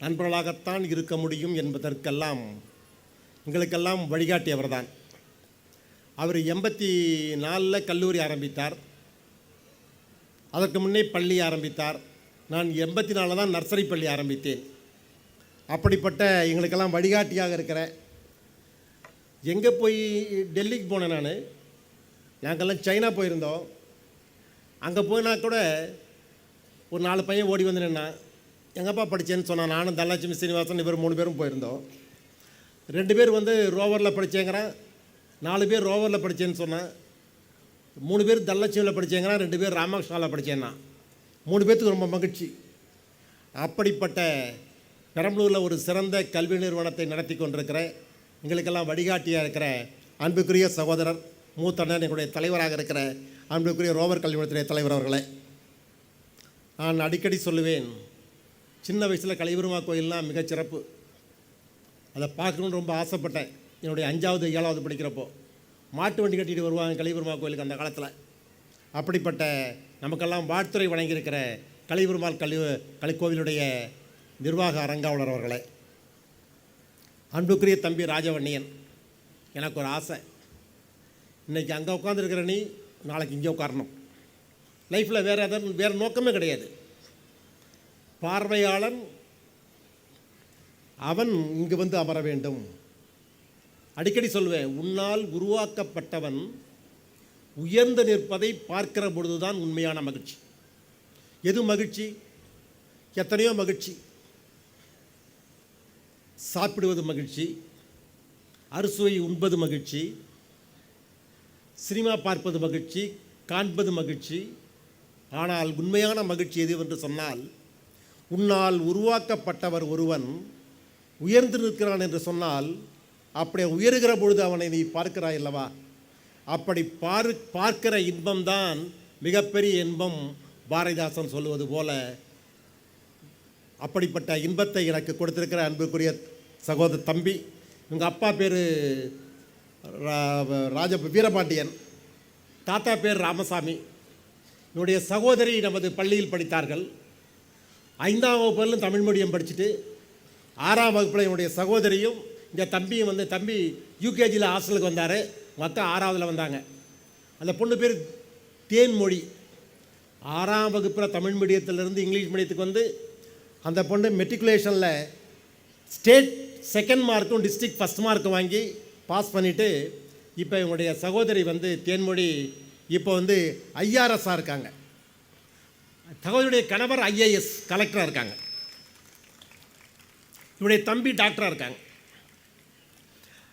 நண்பர்களாகத்தான் இருக்க முடியும் என்பதற்கெல்லாம் எங்களுக்கெல்லாம் வழிகாட்டியவர் தான். அவர் 84 கல்லூரி ஆரம்பித்தார். அதற்கு முன்னே பள்ளி ஆரம்பித்தார். நான் 84 தான் நர்சரி பள்ளி ஆரம்பித்தேன். அப்படிப்பட்ட எங்களுக்கெல்லாம் வழிகாட்டியாக இருக்கிற, எங்கே போய் டெல்லிக்கு போனேன் நான், நாங்கள்லாம் சைனா போயிருந்தோம். அங்கே போனா கூட ஒரு 4 பையன் ஓடி வந்து நின்னா, எங்கப்பா படித்தேன்னு சொன்னான். நானும் தனலட்சுமி சீனிவாசன் இவர் 3 பேரும் போயிருந்தோம். 2 பேர் வந்து ரோவரில் படித்தேங்கிறான், 4 பேர் ரோவரில் படித்தேன்னு சொன்னான். 3 பேர் தனலட்சுமியில் படித்தேங்கிறான், 2 பேர் ராமகிருஷ்ணாவில் படித்தேன்னா. 3 பேர்த்துக்கு ரொம்ப மகிழ்ச்சி. அப்படிப்பட்ட பெரம்பலூரில் ஒரு சிறந்த கல்வி நிறுவனத்தை நடத்தி கொண்டிருக்கிற, எங்களுக்கெல்லாம் வழிகாட்டியாக இருக்கிற அன்புக்குரிய சகோதரர் மூத்தண்ணன், எங்களுடைய தலைவராக இருக்கிற அன்புக்குரிய ரோவர் கல்வி நிறுவனத்துடைய தலைவர் அவர்களே, நான் அடிக்கடி சொல்லுவேன், சின்ன வயசில் கலிபெருமா கோயில்லாம் மிகச்சிறப்பு. அதை பார்க்கணுன்னு ரொம்ப ஆசைப்பட்டேன். என்னுடைய 5வது 7வது படிக்கிறப்போ மாட்டு வண்டி கட்டிட்டு வருவாங்க கலிபெருமா கோயிலுக்கு அந்த காலத்தில். அப்படிப்பட்ட நமக்கெல்லாம் வாழ்த்துறை வழங்கியிருக்கிற கலிபெருமாள் கலைக்கோவிலுடைய நிர்வாக அரங்காவலர் அவர்களே, அன்புக்குரிய தம்பி ராஜவண்ணியன், எனக்கு ஒரு ஆசை, இன்றைக்கி அங்கே உட்காந்துருக்கிற நீ நாளைக்கு இங்கே உட்காரணும். லைஃப்பில் வேறு நோக்கமே கிடையாது. பார்வையாளன் அவன் இங்கு வந்து அமர வேண்டும். அடிக்கடி சொல்லுவேன், உன்னால் உருவாக்கப்பட்டவன் உயர்ந்து நிற்பதை பார்க்கிற பொழுதுதான் உண்மையான மகிழ்ச்சி. எது மகிழ்ச்சி? எத்தனையோ மகிழ்ச்சி. சாப்பிடுவது மகிழ்ச்சி, அறுசுவை உண்பது மகிழ்ச்சி, சினிமா பார்ப்பது மகிழ்ச்சி, காண்பது மகிழ்ச்சி. ஆனால் உண்மையான மகிழ்ச்சி எது என்று சொன்னால், உன்னால் உருவாக்கப்பட்டவர் ஒருவன் உயர்ந்து நிற்கிறான் என்று சொன்னால், அப்படி உயர்கிற பொழுது அவனை நீ பார்க்கிறாய் அல்லவா, அப்படி பார்க்கிற இன்பம்தான் மிகப்பெரிய இன்பம். பாரதிதாசன் சொல்லுவது போல, அப்படிப்பட்ட இன்பத்தை எனக்கு கொடுத்திருக்கிற அன்புக்குரிய சகோதர தம்பி, உங்கள் அப்பா பேர் வீரபாண்டியன், தாத்தா பேர் ராமசாமி. என்னுடைய சகோதரி நமது பள்ளியில் படித்தார்கள். 5ஆம் வகுப்பிலும் தமிழ் மீடியம் படிச்சுட்டு 6ஆம் வகுப்பில் என்னுடைய சகோதரியும் இந்த தம்பியும் வந்து, தம்பி யூகேஜியில் ஹாஸ்டலுக்கு வந்தார், உங்கள் அக்கா 6ஆவதில் வந்தாங்க. அந்த பொண்ணு பேர் தேன்மொழி. 6ஆம் வகுப்பில் தமிழ் மீடியத்திலேருந்து இங்கிலீஷ் மீடியத்துக்கு வந்து அந்த பொண்ணு மெட்ரிகுலேஷனில் ஸ்டேட் 2nd மார்க்கும் டிஸ்ட்ரிக்ட் 1st மார்க்கும் வாங்கி பாஸ் பண்ணிவிட்டு, இப்போ இவங்களுடைய சகோதரி வந்து தேன்மொழி இப்போ வந்து ஐஆர்எஸ்ஸாக இருக்காங்க. சகோதரியுடைய கணவர் ஐஏஎஸ் கலெக்டராக இருக்காங்க. இவருடைய தம்பி டாக்டராக இருக்காங்க.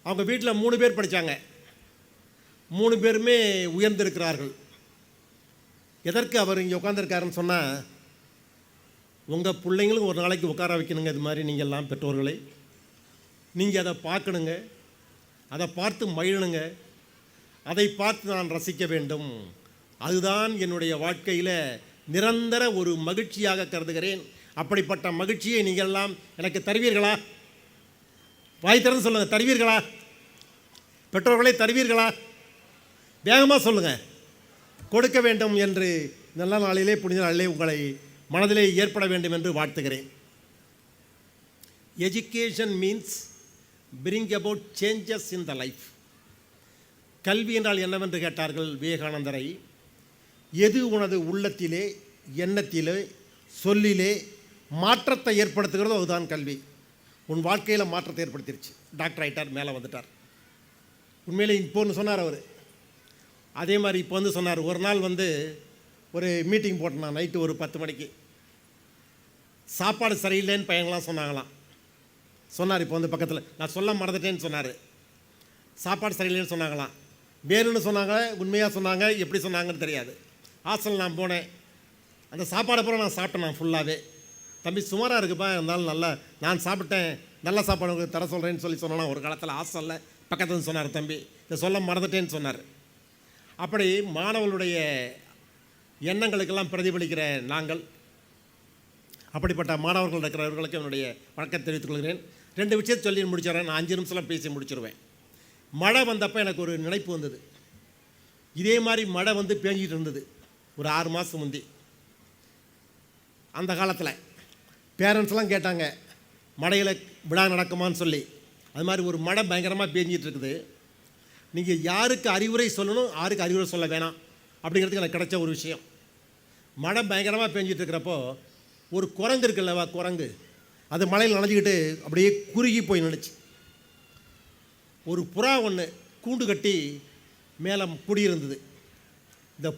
அவங்க வீட்டில் 3 பேர் படித்தாங்க. 3 பேருமே உயர்ந்திருக்கிறார்கள். எதற்கு அவர் இங்கே உட்காந்துருக்காருன்னு சொன்னால், உங்கள் பிள்ளைங்களும் ஒரு நாளைக்கு உட்கார வைக்கணுங்க. இது மாதிரி நீங்கள்லாம் பெற்றோர்களை நீங்கள் அதை பார்க்கணுங்க, அதை பார்த்து மகிழணுங்க, அதை பார்த்து நான் ரசிக்க வேண்டும். அதுதான் என்னுடைய வாழ்க்கையில் நிரந்தர ஒரு மகிழ்ச்சியாக கருதுகிறேன். அப்படிப்பட்ட மகிழ்ச்சியை நீங்கள் எல்லாம் எனக்கு தருவீர்களா? வாய் திறந்து சொல்லுங்கள், தருவீர்களா? பெற்றோர்களை தருவீர்களா? வேகமாக சொல்லுங்கள். கொடுக்க வேண்டும் என்று நல்ல நாளிலே, புனித நாளிலே உங்களை மனதிலே ஏற்பட வேண்டும் என்று வாழ்த்துகிறேன். Education means bring about changes in the life. கல்வி என்றால் என்னவென்று கேட்டார்கள் விவேகானந்தரை. எது உனது உள்ளத்திலே, எண்ணத்திலே, சொல்லிலே மாற்றத்தை ஏற்படுத்துகிறதோ அதுதான் கல்வி. உன் வாழ்க்கையில் மாற்றத்தை ஏற்படுத்திருச்சு. டாக்டர் ஆகிட்டார், மேலே வந்துட்டார். உண்மையிலே இப்போ ஒன்று சொன்னார் அவர். அதே மாதிரி இப்போ வந்து சொன்னார், ஒரு நாள் வந்து ஒரு மீட்டிங் போட்டேன் நைட்டு ஒரு 10 மணிக்கு. சாப்பாடு சரியில்லைன்னு பையங்களாம் சொன்னாங்களாம். சொன்னார் இப்போ வந்து பக்கத்தில், நான் சொல்ல மறந்துட்டேன்னு சொன்னார். சாப்பாடு சரியில்லைன்னு சொன்னாங்களாம். வேணும்னு சொன்னாங்க, உண்மையாக சொன்னாங்க, எப்படி சொன்னாங்கன்னு தெரியாது. ஹாஸ்டல் நான் போனேன். அந்த சாப்பாடை பூரா நான் சாப்பிட்டேன். நான் ஃபுல்லாகவே, தம்பி சுமாராக இருக்குப்பா, இருந்தாலும் நல்லா நான் சாப்பிட்டேன், நல்ல சாப்பாடு உங்களுக்கு தர சொல்கிறேன்னு சொன்னான். ஒரு காலத்தில் ஹாஸ்டலில் பக்கத்தில் சொன்னார், தம்பி இதை சொல்ல மறந்துட்டேன்னு சொன்னார். அப்படி மாணவர்களுடைய எண்ணங்களுக்கெல்லாம் பிரதிபலிக்கிற நாங்கள், அப்படிப்பட்ட மாணவர்கள் இருக்கிறவர்களுக்கு என்னுடைய வணக்கத்தை தெரிவித்துக் கொள்கிறேன். 2 விஷயத்தை சொல்லி முடிச்சிடறேன். நான் 5 நிமிஷம்லாம் பேசி முடிச்சிருவேன். மழை வந்தப்போ எனக்கு ஒரு நினைப்பு வந்தது. இதே மாதிரி மழை வந்து பேஞ்சிட்டு இருந்தது ஒரு 6 மாதம் முந்தி. அந்த காலத்தில் பேரண்ட்ஸ்லாம் கேட்டாங்க மழையில் விழா நடக்குமான்னு சொல்லி. அது மாதிரி ஒரு மழை பயங்கரமாக பேஞ்சிட்டு இருக்குது, நீங்கள் யாருக்கு அறிவுரை சொல்லணும் யாருக்கு அறிவுரை சொல்ல வேணாம் அப்படிங்கிறதுக்கு எனக்கு கிடைச்ச ஒரு விஷயம். மழை பயங்கரமாக பேஞ்சிட்டு இருக்கிறப்போ ஒரு குரங்கு இருக்குல்லவா, குரங்கு அது மழையில் நனைஞ்சிக்கிட்டு அப்படியே குறுகி போய் நினச்சி. ஒரு புறா ஒன்று கூண்டு கட்டி மேலே குடியிருந்தது. இந்த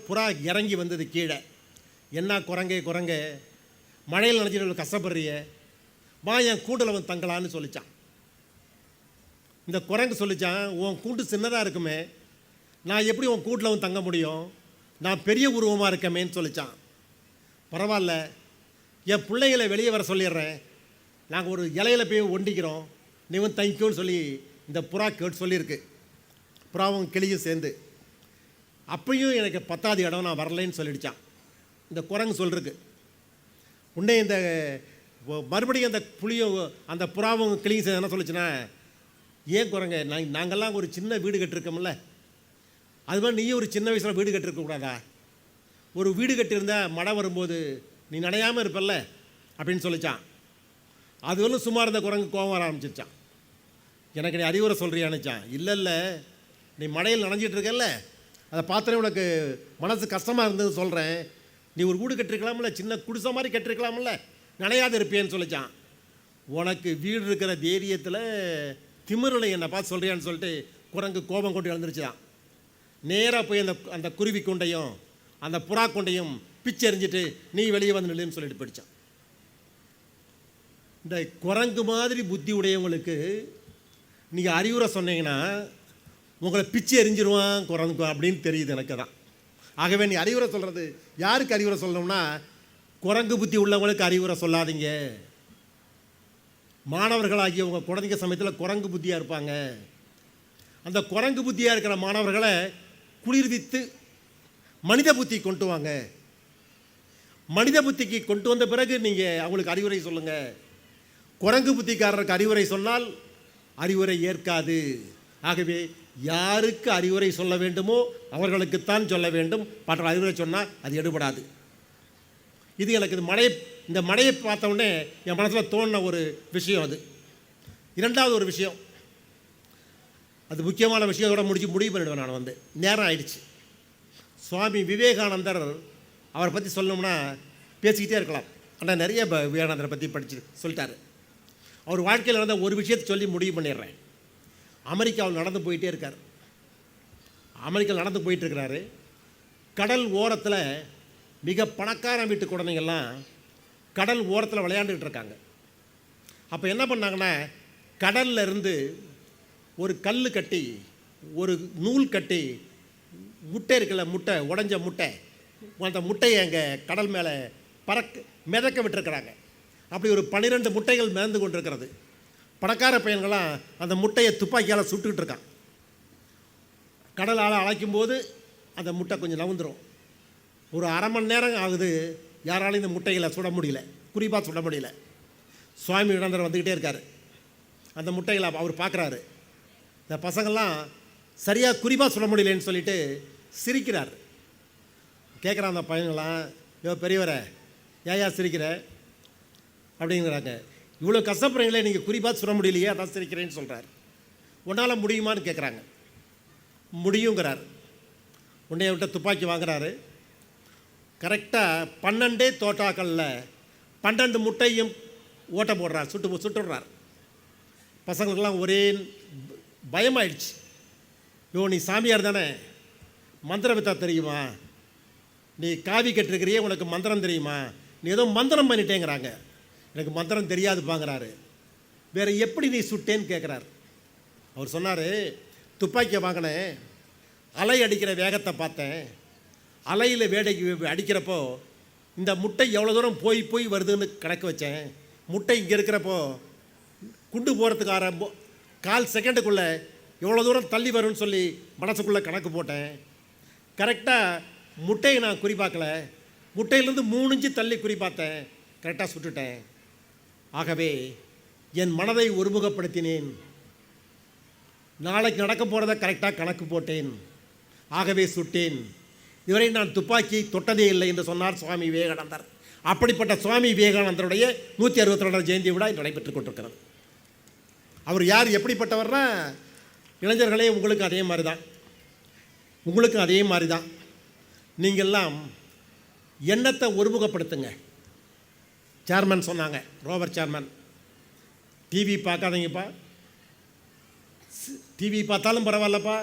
புறா இறங்கி வந்தது கீழே. என்ன குரங்கே மழையில் நினச்சிட்டு கஷ்டப்படுறிய, வா என் கூண்டில் வந்து தங்கலான்னு சொல்லித்தான். இந்த குரங்கு சொல்லித்தான், உன் கூண்டு சின்னதாக இருக்குமே, நான் எப்படி உன் கூட்டில் வந்து தங்க முடியும், நான் பெரிய உருவமாக இருக்கமேன்னு சொல்லித்தான். பரவாயில்ல, என் பிள்ளைகளை வெளியே வர சொல்லிடுறேன், நாங்கள் ஒரு இலையில போய் ஒண்டிக்கிறோம், நீ வந்து தங்கிக்கோன்னு சொல்லி இந்த புறா கேட்டு சொல்லியிருக்கு. புறாவும் கிளியும் சேர்ந்து. அப்பையும் எனக்கு 10வது இடம் நான் வரலைன்னு சொல்லிடுச்சான். இந்த குரங்கு சொல்லிருக்கு. உடனே இந்த மறுபடியும் அந்த புளியும் அந்த புறாவும் கிளியும் சேர்ந்து என்ன சொல்லிச்சுன்னா, ஏன் குரங்க, நாங்கள்லாம் ஒரு சின்ன வீடு கட்டிருக்கோம்ல, அது மாதிரி நீயும் ஒரு சின்ன வயசில் வீடு கட்டிருக்கக்கூடாதா? ஒரு வீடு கட்டியிருந்தால் மழை வரும்போது நீ நனையாமல் இருப்பல்ல அப்படின்னு சொல்லிச்சான். அது வரலும் சும்மா இருந்த குரங்கு கோவம் வர ஆரம்பிச்சிருச்சான். எனக்கு நீ அறிவுரை சொல்கிறியானுச்சான். இல்லை, நீ மழையில் நனைஞ்சிட்டு இருக்கல்ல, அதை பார்த்தோன்னே உனக்கு மனசு கஷ்டமாக இருந்ததுன்னு சொல்கிறேன். நீ ஒரு வீடு கட்டிருக்கலாம்ல, சின்ன குடிசை மாதிரி கட்டிருக்கலாம்ல, நனையாது இருப்பேன்னு சொல்லிச்சான். உனக்கு வீடு இருக்கிற தைரியத்தில் திமிரில் என்னை பார்த்து சொல்கிறியான்னு சொல்லிட்டு குரங்கு கோபம் கொண்டு இழந்துருச்சுதான். நேராக போய் அந்த குருவி கொண்டையும் அந்த புறா கொண்டையும் பிச்சு எறிஞ்சிட்டு நீ வெளியே வந்து நில்லுன்னு சொல்லிட்டு போயிடுச்சான். இந்த குரங்கு மாதிரி புத்தி உடையவங்களுக்கு நீங்கள் அறிவுரை சொன்னீங்கன்னா உங்களை பிச்சு எரிஞ்சிருவான் குரங்கு அப்படின்னு தெரியுது எனக்கு தான். ஆகவே நீ அறிவுரை சொல்கிறது யாருக்கு அறிவுரை சொல்லணும்னா, குரங்கு புத்தி உள்ளவங்களுக்கு அறிவுரை சொல்லாதீங்க. மாணவர்களாகிய உங்கள் குழந்தைங்க சமயத்தில் குரங்கு புத்தியாக இருப்பாங்க. அந்த குரங்கு புத்தியாக இருக்கிற மாணவர்களை குளிர்வித்து மனித புத்தி கொண்டு வாங்க. மனித புத்திக்கு கொண்டு வந்த பிறகு நீங்கள் அவங்களுக்கு அறிவுரை சொல்லுங்கள். குரங்கு புத்திக்காரருக்கு அறிவுரை சொன்னால் அறிவுரை ஏற்காது. ஆகவே யாருக்கு அறிவுரை சொல்ல வேண்டுமோ அவர்களுக்குத்தான் சொல்ல வேண்டும். மற்ற அறிவுரை சொன்னால் அது எடுபடாது. இது எனக்கு இந்த மழையை பார்த்த உடனே என் மனசில் தோணின ஒரு விஷயம். அது 2வது ஒரு விஷயம், அது முக்கியமான விஷயத்தோட முடிவு பண்ணிவிடுவேன் நான். வந்து நேரம் ஆயிடுச்சு. சுவாமி விவேகானந்தர் அவரை பற்றி சொல்லணும்னா பேசிக்கிட்டே இருக்கலாம். ஆனால் நிறைய விவேகானந்தரை பற்றி படித்து சொல்லிட்டார். அவர் வாழ்க்கையில் நடந்த ஒரு விஷயத்தை சொல்லி முடிவு பண்ணிடுறேன். அமெரிக்காவில் நடந்து போயிட்டே இருக்கார். அமெரிக்காவில் நடந்து போயிட்டுருக்கிறாரு. கடல் ஓரத்தில் மிக பணக்கார வீட்டு குழந்தைங்கள்லாம் கடல் ஓரத்தில் விளையாண்டுக்கிட்டு இருக்காங்க. அப்போ என்ன பண்ணாங்கன்னா, கடலில் இருந்து ஒரு கல் கட்டி ஒரு நூல் கட்டி முட்டை இருக்குல்ல, முட்டை உடஞ்ச முட்டை, அந்த முட்டையை அங்கே கடல் மேலே மிதக்க விட்டுருக்குறாங்க. அப்படி ஒரு 12 முட்டைகள் மிதந்து கொண்டு இருக்கிறது. பணக்கார பையன்களாம் அந்த முட்டையை துப்பாக்கியால் சுட்டுக்கிட்டு இருக்கான். கடல் ஆளை அழைக்கும்போது அந்த முட்டை கொஞ்சம் நவுந்துடும். ஒரு 1/2 மணி நேரம் ஆகுது, யாராலையும் இந்த முட்டைகளை சுட முடியல, குறிப்பாக சுட முடியல. சுவாமி விவேகானந்தர் வந்துக்கிட்டே இருக்கார். அந்த முட்டைகளை அவர் பார்க்குறாரு. இந்த பசங்கள்லாம் சரியாக குறிப்பாக சுட முடியலன்னு சொல்லிட்டு சிரிக்கிறார். கேட்குறான் அந்த பையன்களாம், பெரியவரை ஏயா சிரிக்கிற அப்படிங்கிறாங்க. இவ்வளோ கஷ்டப்படுறீங்களே, நீங்கள் குறிப்பாக சுட முடியலையே, அதான் சிரிக்கிறேன்னு சொல்கிறார். உன்னால் முடியுமான்னு கேட்குறாங்க. முடியுங்கிறார். உன்னைய விட்ட துப்பாக்கி வாங்குறாரு. கரெக்டாக 12 தோட்டாக்களில் 12 முட்டையும் ஓட்ட போடுறார், சுட்டுடுறார். பசங்களுக்கெல்லாம் ஒரே பயமாயிடுச்சு. நீ சாமியார் தானே, மந்திர வித்தா தெரியுமா, நீ காவி கட்டிருக்கிறியே, உனக்கு மந்திரம் தெரியுமா, நீ ஏதோ மந்திரம் பண்ணிட்டேங்கிறாங்க. எனக்கு மந்திரம் தெரியாதுப்பாங்கிறாரு. வேறு எப்படி நீ சுட்டேன்னு கேட்குறாரு. அவர் சொன்னார், துப்பாக்கியை வாங்கினேன், அலை அடிக்கிற வேகத்தை பார்த்தேன், அலையில் வேடைக்கு அடிக்கிறப்போ இந்த முட்டை எவ்வளோ தூரம் போய் வருதுன்னு கணக்கு வச்சேன். முட்டை இங்கே இருக்கிறப்போ குண்டு போகிறதுக்கு 1/4 செகண்டுக்குள்ளே எவ்வளோ தூரம் தள்ளி வரும்னு சொல்லி மனசுக்குள்ளே கணக்கு போட்டேன். கரெக்டாக முட்டையை நான் குறிப்பாக்கலை, முட்டையிலேருந்து 3 இன்ச்சு தள்ளி குறிப்பாத்தேன், கரெக்டாக சுட்டுட்டேன். ஆகவே என் மனதை ஒருமுகப்படுத்தினேன். நாளைக்கு நடக்க போகிறத கரெக்டாக கணக்கு போட்டேன், ஆகவே சுட்டேன். இதுவரை நான் துப்பாக்கி தொட்டதே இல்லை என்று சொன்னார் சுவாமி விவேகானந்தர். அப்படிப்பட்ட சுவாமி விவேகானந்தருடைய 162 ஜெயந்தி விழா நடைபெற்றுக் கொண்டிருக்கிறது. அவர் யார், எப்படிப்பட்டவர்னா, இளைஞர்களே உங்களுக்கு அதே மாதிரி தான், உங்களுக்கும் அதே மாதிரி தான். நீங்கள்லாம் எண்ணத்தை ஒருமுகப்படுத்துங்க. சேர்மன் சொன்னாங்க, ரோவர் சேர்மன், டிவி பார்க்காதீங்கப்பா, டிவி பார்த்தாலும் பரவாயில்லப்பா,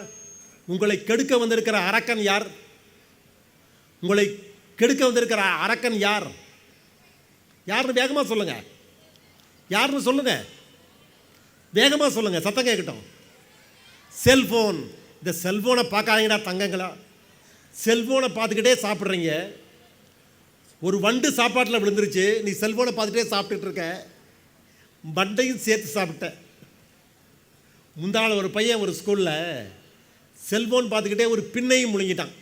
உங்களை கெடுக்க வந்திருக்கிற அரக்கன் யார்? உங்களை கெடுக்க வந்திருக்கிற அரக்கன் யார்? யாருன்னு வேகமாக சொல்லுங்க, யாருன்னு சொல்லுங்க, வேகமாக சொல்லுங்க, சத்தம் கேட்கட்டும். செல்ஃபோன். இந்த செல்ஃபோனை பார்க்காதீங்கடா தங்கங்களா. செல்ஃபோனை பார்த்துக்கிட்டே சாப்பிட்றீங்க. ஒரு வண்டு சாப்பாட்டில் விழுந்துருச்சு, நீ செல்ஃபோனை பார்த்துட்டே சாப்பிட்டுட்டு இருக்க, வண்டையும் சேர்த்து சாப்பிட்ட. முந்தாள் ஒரு பையன் ஒரு ஸ்கூலில் செல்ஃபோன் பார்த்துக்கிட்டே ஒரு பின்னையும் முழுங்கிட்டான்.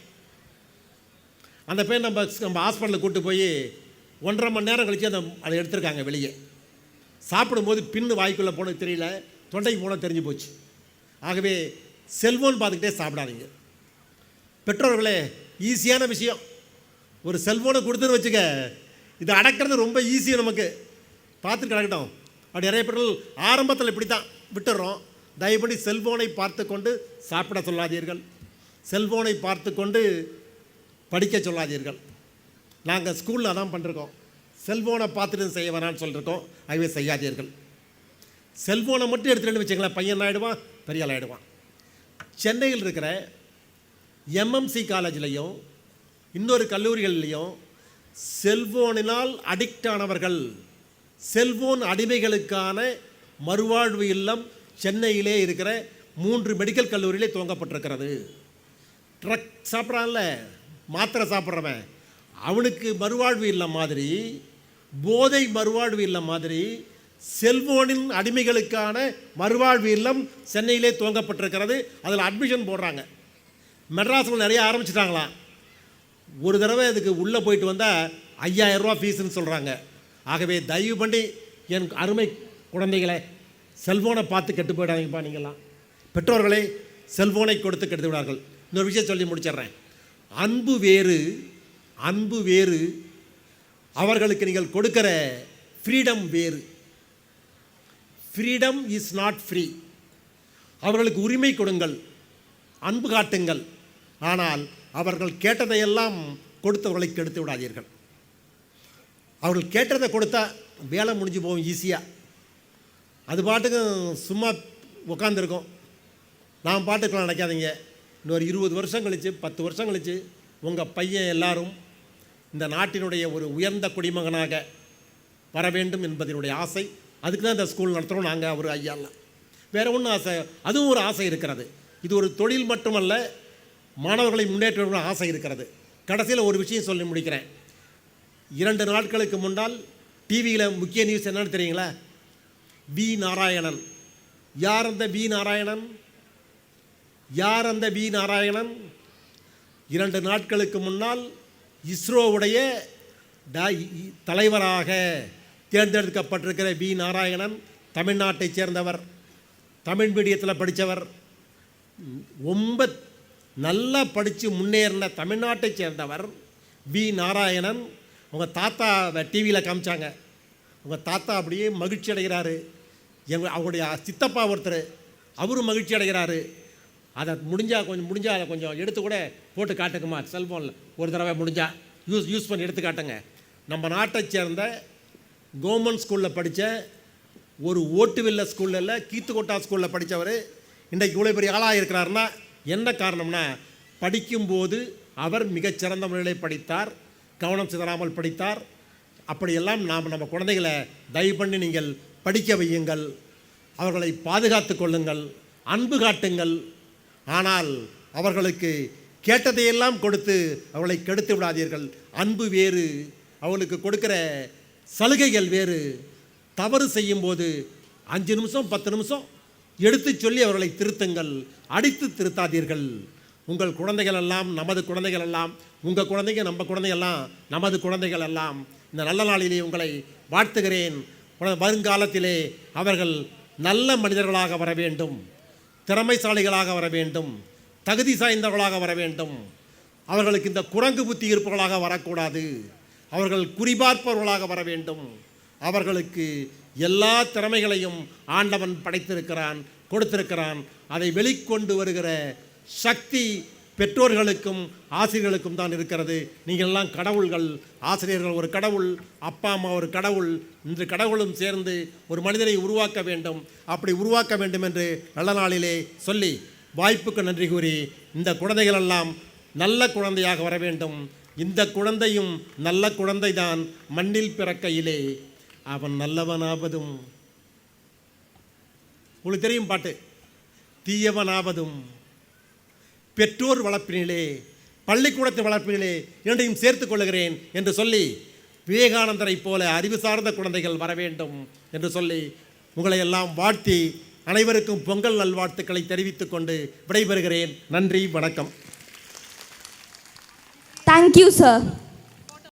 அந்த பையன் நம்ம ஹாஸ்பிட்டலில் கூப்பிட்டு போய் 1.5 மணி நேரம் கழித்து அதை எடுத்திருக்காங்க வெளியே. சாப்பிடும்போது பின்னு வாய்க்குள்ளே போனது தெரியல, தொண்டைக்கு போனது தெரிஞ்சு போச்சு. ஆகவே செல்ஃபோன் பார்த்துக்கிட்டே சாப்பிடாதீங்க. பெற்றோர்களே, ஈஸியான விஷயம், ஒரு செல்ஃபோனை கொடுத்துன்னு வச்சுக்க, இதை அடக்கிறது ரொம்ப ஈஸி, நமக்கு பார்த்துட்டு கிடக்கட்டும். அப்படி நிறைய பேர்கள் ஆரம்பத்தில் இப்படி தான் விட்டுடுறோம். தயவுபடி செல்ஃபோனை பார்த்து கொண்டு சாப்பிட சொல்லாதீர்கள், செல்ஃபோனை பார்த்து கொண்டு படிக்க சொல்லாதீர்கள். நாங்கள் ஸ்கூலில் அதான் பண்ணிருக்கோம், செல்ஃபோனை பார்த்துட்டு செய்ய வேணான்னு சொல்லியிருக்கோம். ஆகவே செய்யாதீர்கள். செல்ஃபோனை மட்டும் எடுத்துகிட்டு வச்சுங்களேன், பையன் ஆகிடுவான், பெரிய ஆள் ஆகிடுவான். சென்னையில் இருக்கிற எம்எம்சி காலேஜ்லேயும் இன்னொரு கல்லூரிகள்லேயும் செல்ஃபோனினால் அடிக்ட் ஆனவர்கள், செல்ஃபோன் அடிமைகளுக்கான மறுவாழ்வு இல்லம் சென்னையிலே இருக்கிற 3 மெடிக்கல் கல்லூரியிலே துவங்கப்பட்டிருக்கிறது. ட்ரக் சாப்பிட்றான்ல, மாத்திரை சாப்பிட்றவன், அவனுக்கு மறுவாழ்வு இல்லம் மாதிரி, போதை மறுவாழ்வு இல்லம் மாதிரி செல்ஃபோனின் அடிமைகளுக்கான மறுவாழ்வு இல்லம் சென்னையிலே துவங்கப்பட்டிருக்கிறது. அதில் அட்மிஷன் போடுறாங்க. மெட்ராஸில் நிறைய ஆரம்பிச்சிட்டாங்களாம். ஒரு தடவை அதுக்கு உள்ளே போயிட்டு வந்தால் 5000 ரூபா ஃபீஸுன்னு சொல்கிறாங்க. ஆகவே தயவு பண்ணி என் அருமை குழந்தைகளை, செல்ஃபோனை பார்த்து கெட்டு போயிடாதீங்கப்பா. நீங்களாம் பெற்றோர்களே, செல்ஃபோனை கொடுத்து கெடுத்து விடார்கள். இன்னொரு விஷயம் சொல்லி முடிச்சிடுறேன். அன்பு வேறு, அன்பு வேறு, அவர்களுக்கு நீங்கள் கொடுக்கிற ஃப்ரீடம் வேறு. Freedom is not free. அவர்களுக்கு உரிமை கொடுங்கள், அன்பு காட்டுங்கள். ஆனால் அவர்கள் கேட்டதையெல்லாம் கொடுத்தவர்களை கெடுத்து விடாதீர்கள். அவர்கள் கேட்டதை கொடுத்தா வேலை முடிஞ்சு போகும் ஈஸியாக. அது பாட்டுக்கு சும்மா உட்காந்துருக்கோம். நான் பாட்டுக்கெல்லாம் நினைக்காதீங்க. இன்னொரு 20 வருஷம் கழித்து, 10 வருஷம் கழித்து உங்கள் பையன் எல்லாரும் இந்த நாட்டினுடைய ஒரு உயர்ந்த குடிமகனாக வர வேண்டும் என்பதனுடைய ஆசை. அதுக்கு தான் இந்த ஸ்கூல் நடத்துகிறோம் நாங்கள். அவர் ஐயாலாம் வேறு ஒன்றும் ஆசை, அதுவும் ஒரு ஆசை இருக்கிறது. இது ஒரு தொழில் மட்டுமல்ல, மாணவர்களை முன்னேற்ற ஆசை இருக்கிறது. கடைசியில் ஒரு விஷயம் சொல்லி முடிக்கிறேன். 2 நாட்களுக்கு முன்னால் டிவியில் முக்கிய நியூஸ் என்னன்னு தெரியுங்களா? வி நாராயணன். யார் அந்த வி நாராயணன்? யார் அந்த வி நாராயணன்? 2 நாட்களுக்கு முன்னால் இஸ்ரோவுடைய தலைவராக தேர்ந்தெடுக்கப்பட்டிருக்கிற வி நாராயணன் தமிழ்நாட்டைச் சேர்ந்தவர், தமிழ் மீடியத்தில் படித்தவர், ரொம்ப நல்லா படித்து முன்னேறின தமிழ்நாட்டைச் சேர்ந்தவர் வி நாராயணன். உங்கள் தாத்தாவை டிவியில் காமிச்சாங்க. உங்கள் தாத்தா அப்படியே மகிழ்ச்சி அடைகிறாரு. அவருடைய சித்தப்பா ஒருத்தர், அவரும் மகிழ்ச்சி அடைகிறாரு. அதை முடிஞ்சால் அதை கொஞ்சம் எடுத்து கூட போட்டு காட்டுக்குமா செல்ஃபோனில் ஒரு தடவை முடிஞ்சால் யூஸ் பண்ணி எடுத்து காட்டுங்க. நம்ம நாட்டை சேர்ந்த கவர்மெண்ட் ஸ்கூலில் படித்த ஒரு ஓட்டுவில்ல ஸ்கூலில் இல்லை, கீத்துக்கோட்டா ஸ்கூலில் படித்தவர் இன்றைக்கு இவ்வளோ பெரிய ஆளாக இருக்கிறாருன்னா என்ன காரணம்னா, படிக்கும்போது அவர் மிகச்சிறந்த முறையில் படித்தார், கவனம் சிதறாமல் படித்தார். அப்படியெல்லாம் நம்ம குழந்தைகளை தயவு பண்ணி நீங்கள் படிக்க வையுங்கள், அவர்களை பாதுகாத்து கொள்ளுங்கள், அன்பு காட்டுங்கள். ஆனால் அவர்களுக்கு கேட்டதையெல்லாம் கொடுத்து அவர்களை கெடுத்து விடாதீர்கள். அன்பு வேறு, அவர்களுக்கு கொடுக்கிற சலுகைகள் வேறு. தவறு செய்யும்போது 5 நிமிஷம் 10 நிமிஷம் எடுத்து சொல்லி அவர்களை திருத்துங்கள், அடித்து திருத்தாதீர்கள். உங்கள் குழந்தைகள் எல்லாம் நமது குழந்தைகள் எல்லாம், உங்கள் குழந்தைங்க நம்ம குழந்தைகள்லாம் நமது குழந்தைகள் எல்லாம். இந்த நல்ல நாளிலே உங்களை வாழ்த்துகிறேன். வருங்காலத்திலே அவர்கள் நல்ல மனிதர்களாக வர வேண்டும், திறமைசாலிகளாக வர வேண்டும், தகுதி சாய்ந்தவர்களாக வர வேண்டும். அவர்களுக்கு இந்த குரங்கு புத்தி இருப்பவர்களாக வரக்கூடாது. அவர்கள் குறிபார்ப்பவர்களாக வர வேண்டும். அவர்களுக்கு எல்லா திறமைகளையும் ஆண்டவன் படைத்திருக்கிறான், கொடுத்திருக்கிறான். அதை வெளிக்கொண்டு வருகிற சக்தி பெற்றோர்களுக்கும் ஆசிரியர்களுக்கும் தான் இருக்கிறது. நீங்கள் எல்லாம் கடவுள்கள். ஆசிரியர்கள் ஒரு கடவுள், அப்பா அம்மா ஒரு கடவுள். இன்று கடவுளும் சேர்ந்து ஒரு மனிதனை உருவாக்க வேண்டும். அப்படி உருவாக்க வேண்டும் என்று நல்ல நாளிலே சொல்லி வாய்ப்புக்கு நன்றி கூறி, இந்த குழந்தைகளெல்லாம் நல்ல குழந்தையாக வர வேண்டும். இந்த குழந்தையும் நல்ல குழந்தை தான். மண்ணில் பிறக்கையிலே அவன் நல்லவனாவதும், உங்களுக்கு தெரியும் பாட்டு, தீயவனாவதும் பெற்றோர் வளர்ப்பினிலே, பள்ளிக்கூடத்தின் வளர்ப்பினிலே இரண்டையும் சேர்த்துக் கொள்கிறேன் என்று சொல்லி, விவேகானந்தரை போல அறிவு சார்ந்த குழந்தைகள் வர வேண்டும் என்று சொல்லி உங்களை எல்லாம் வாழ்த்தி அனைவருக்கும் பொங்கல் நல்வாழ்த்துக்களை தெரிவித்துக் கொண்டு விடைபெறுகிறேன். நன்றி, வணக்கம். Thank you, sir.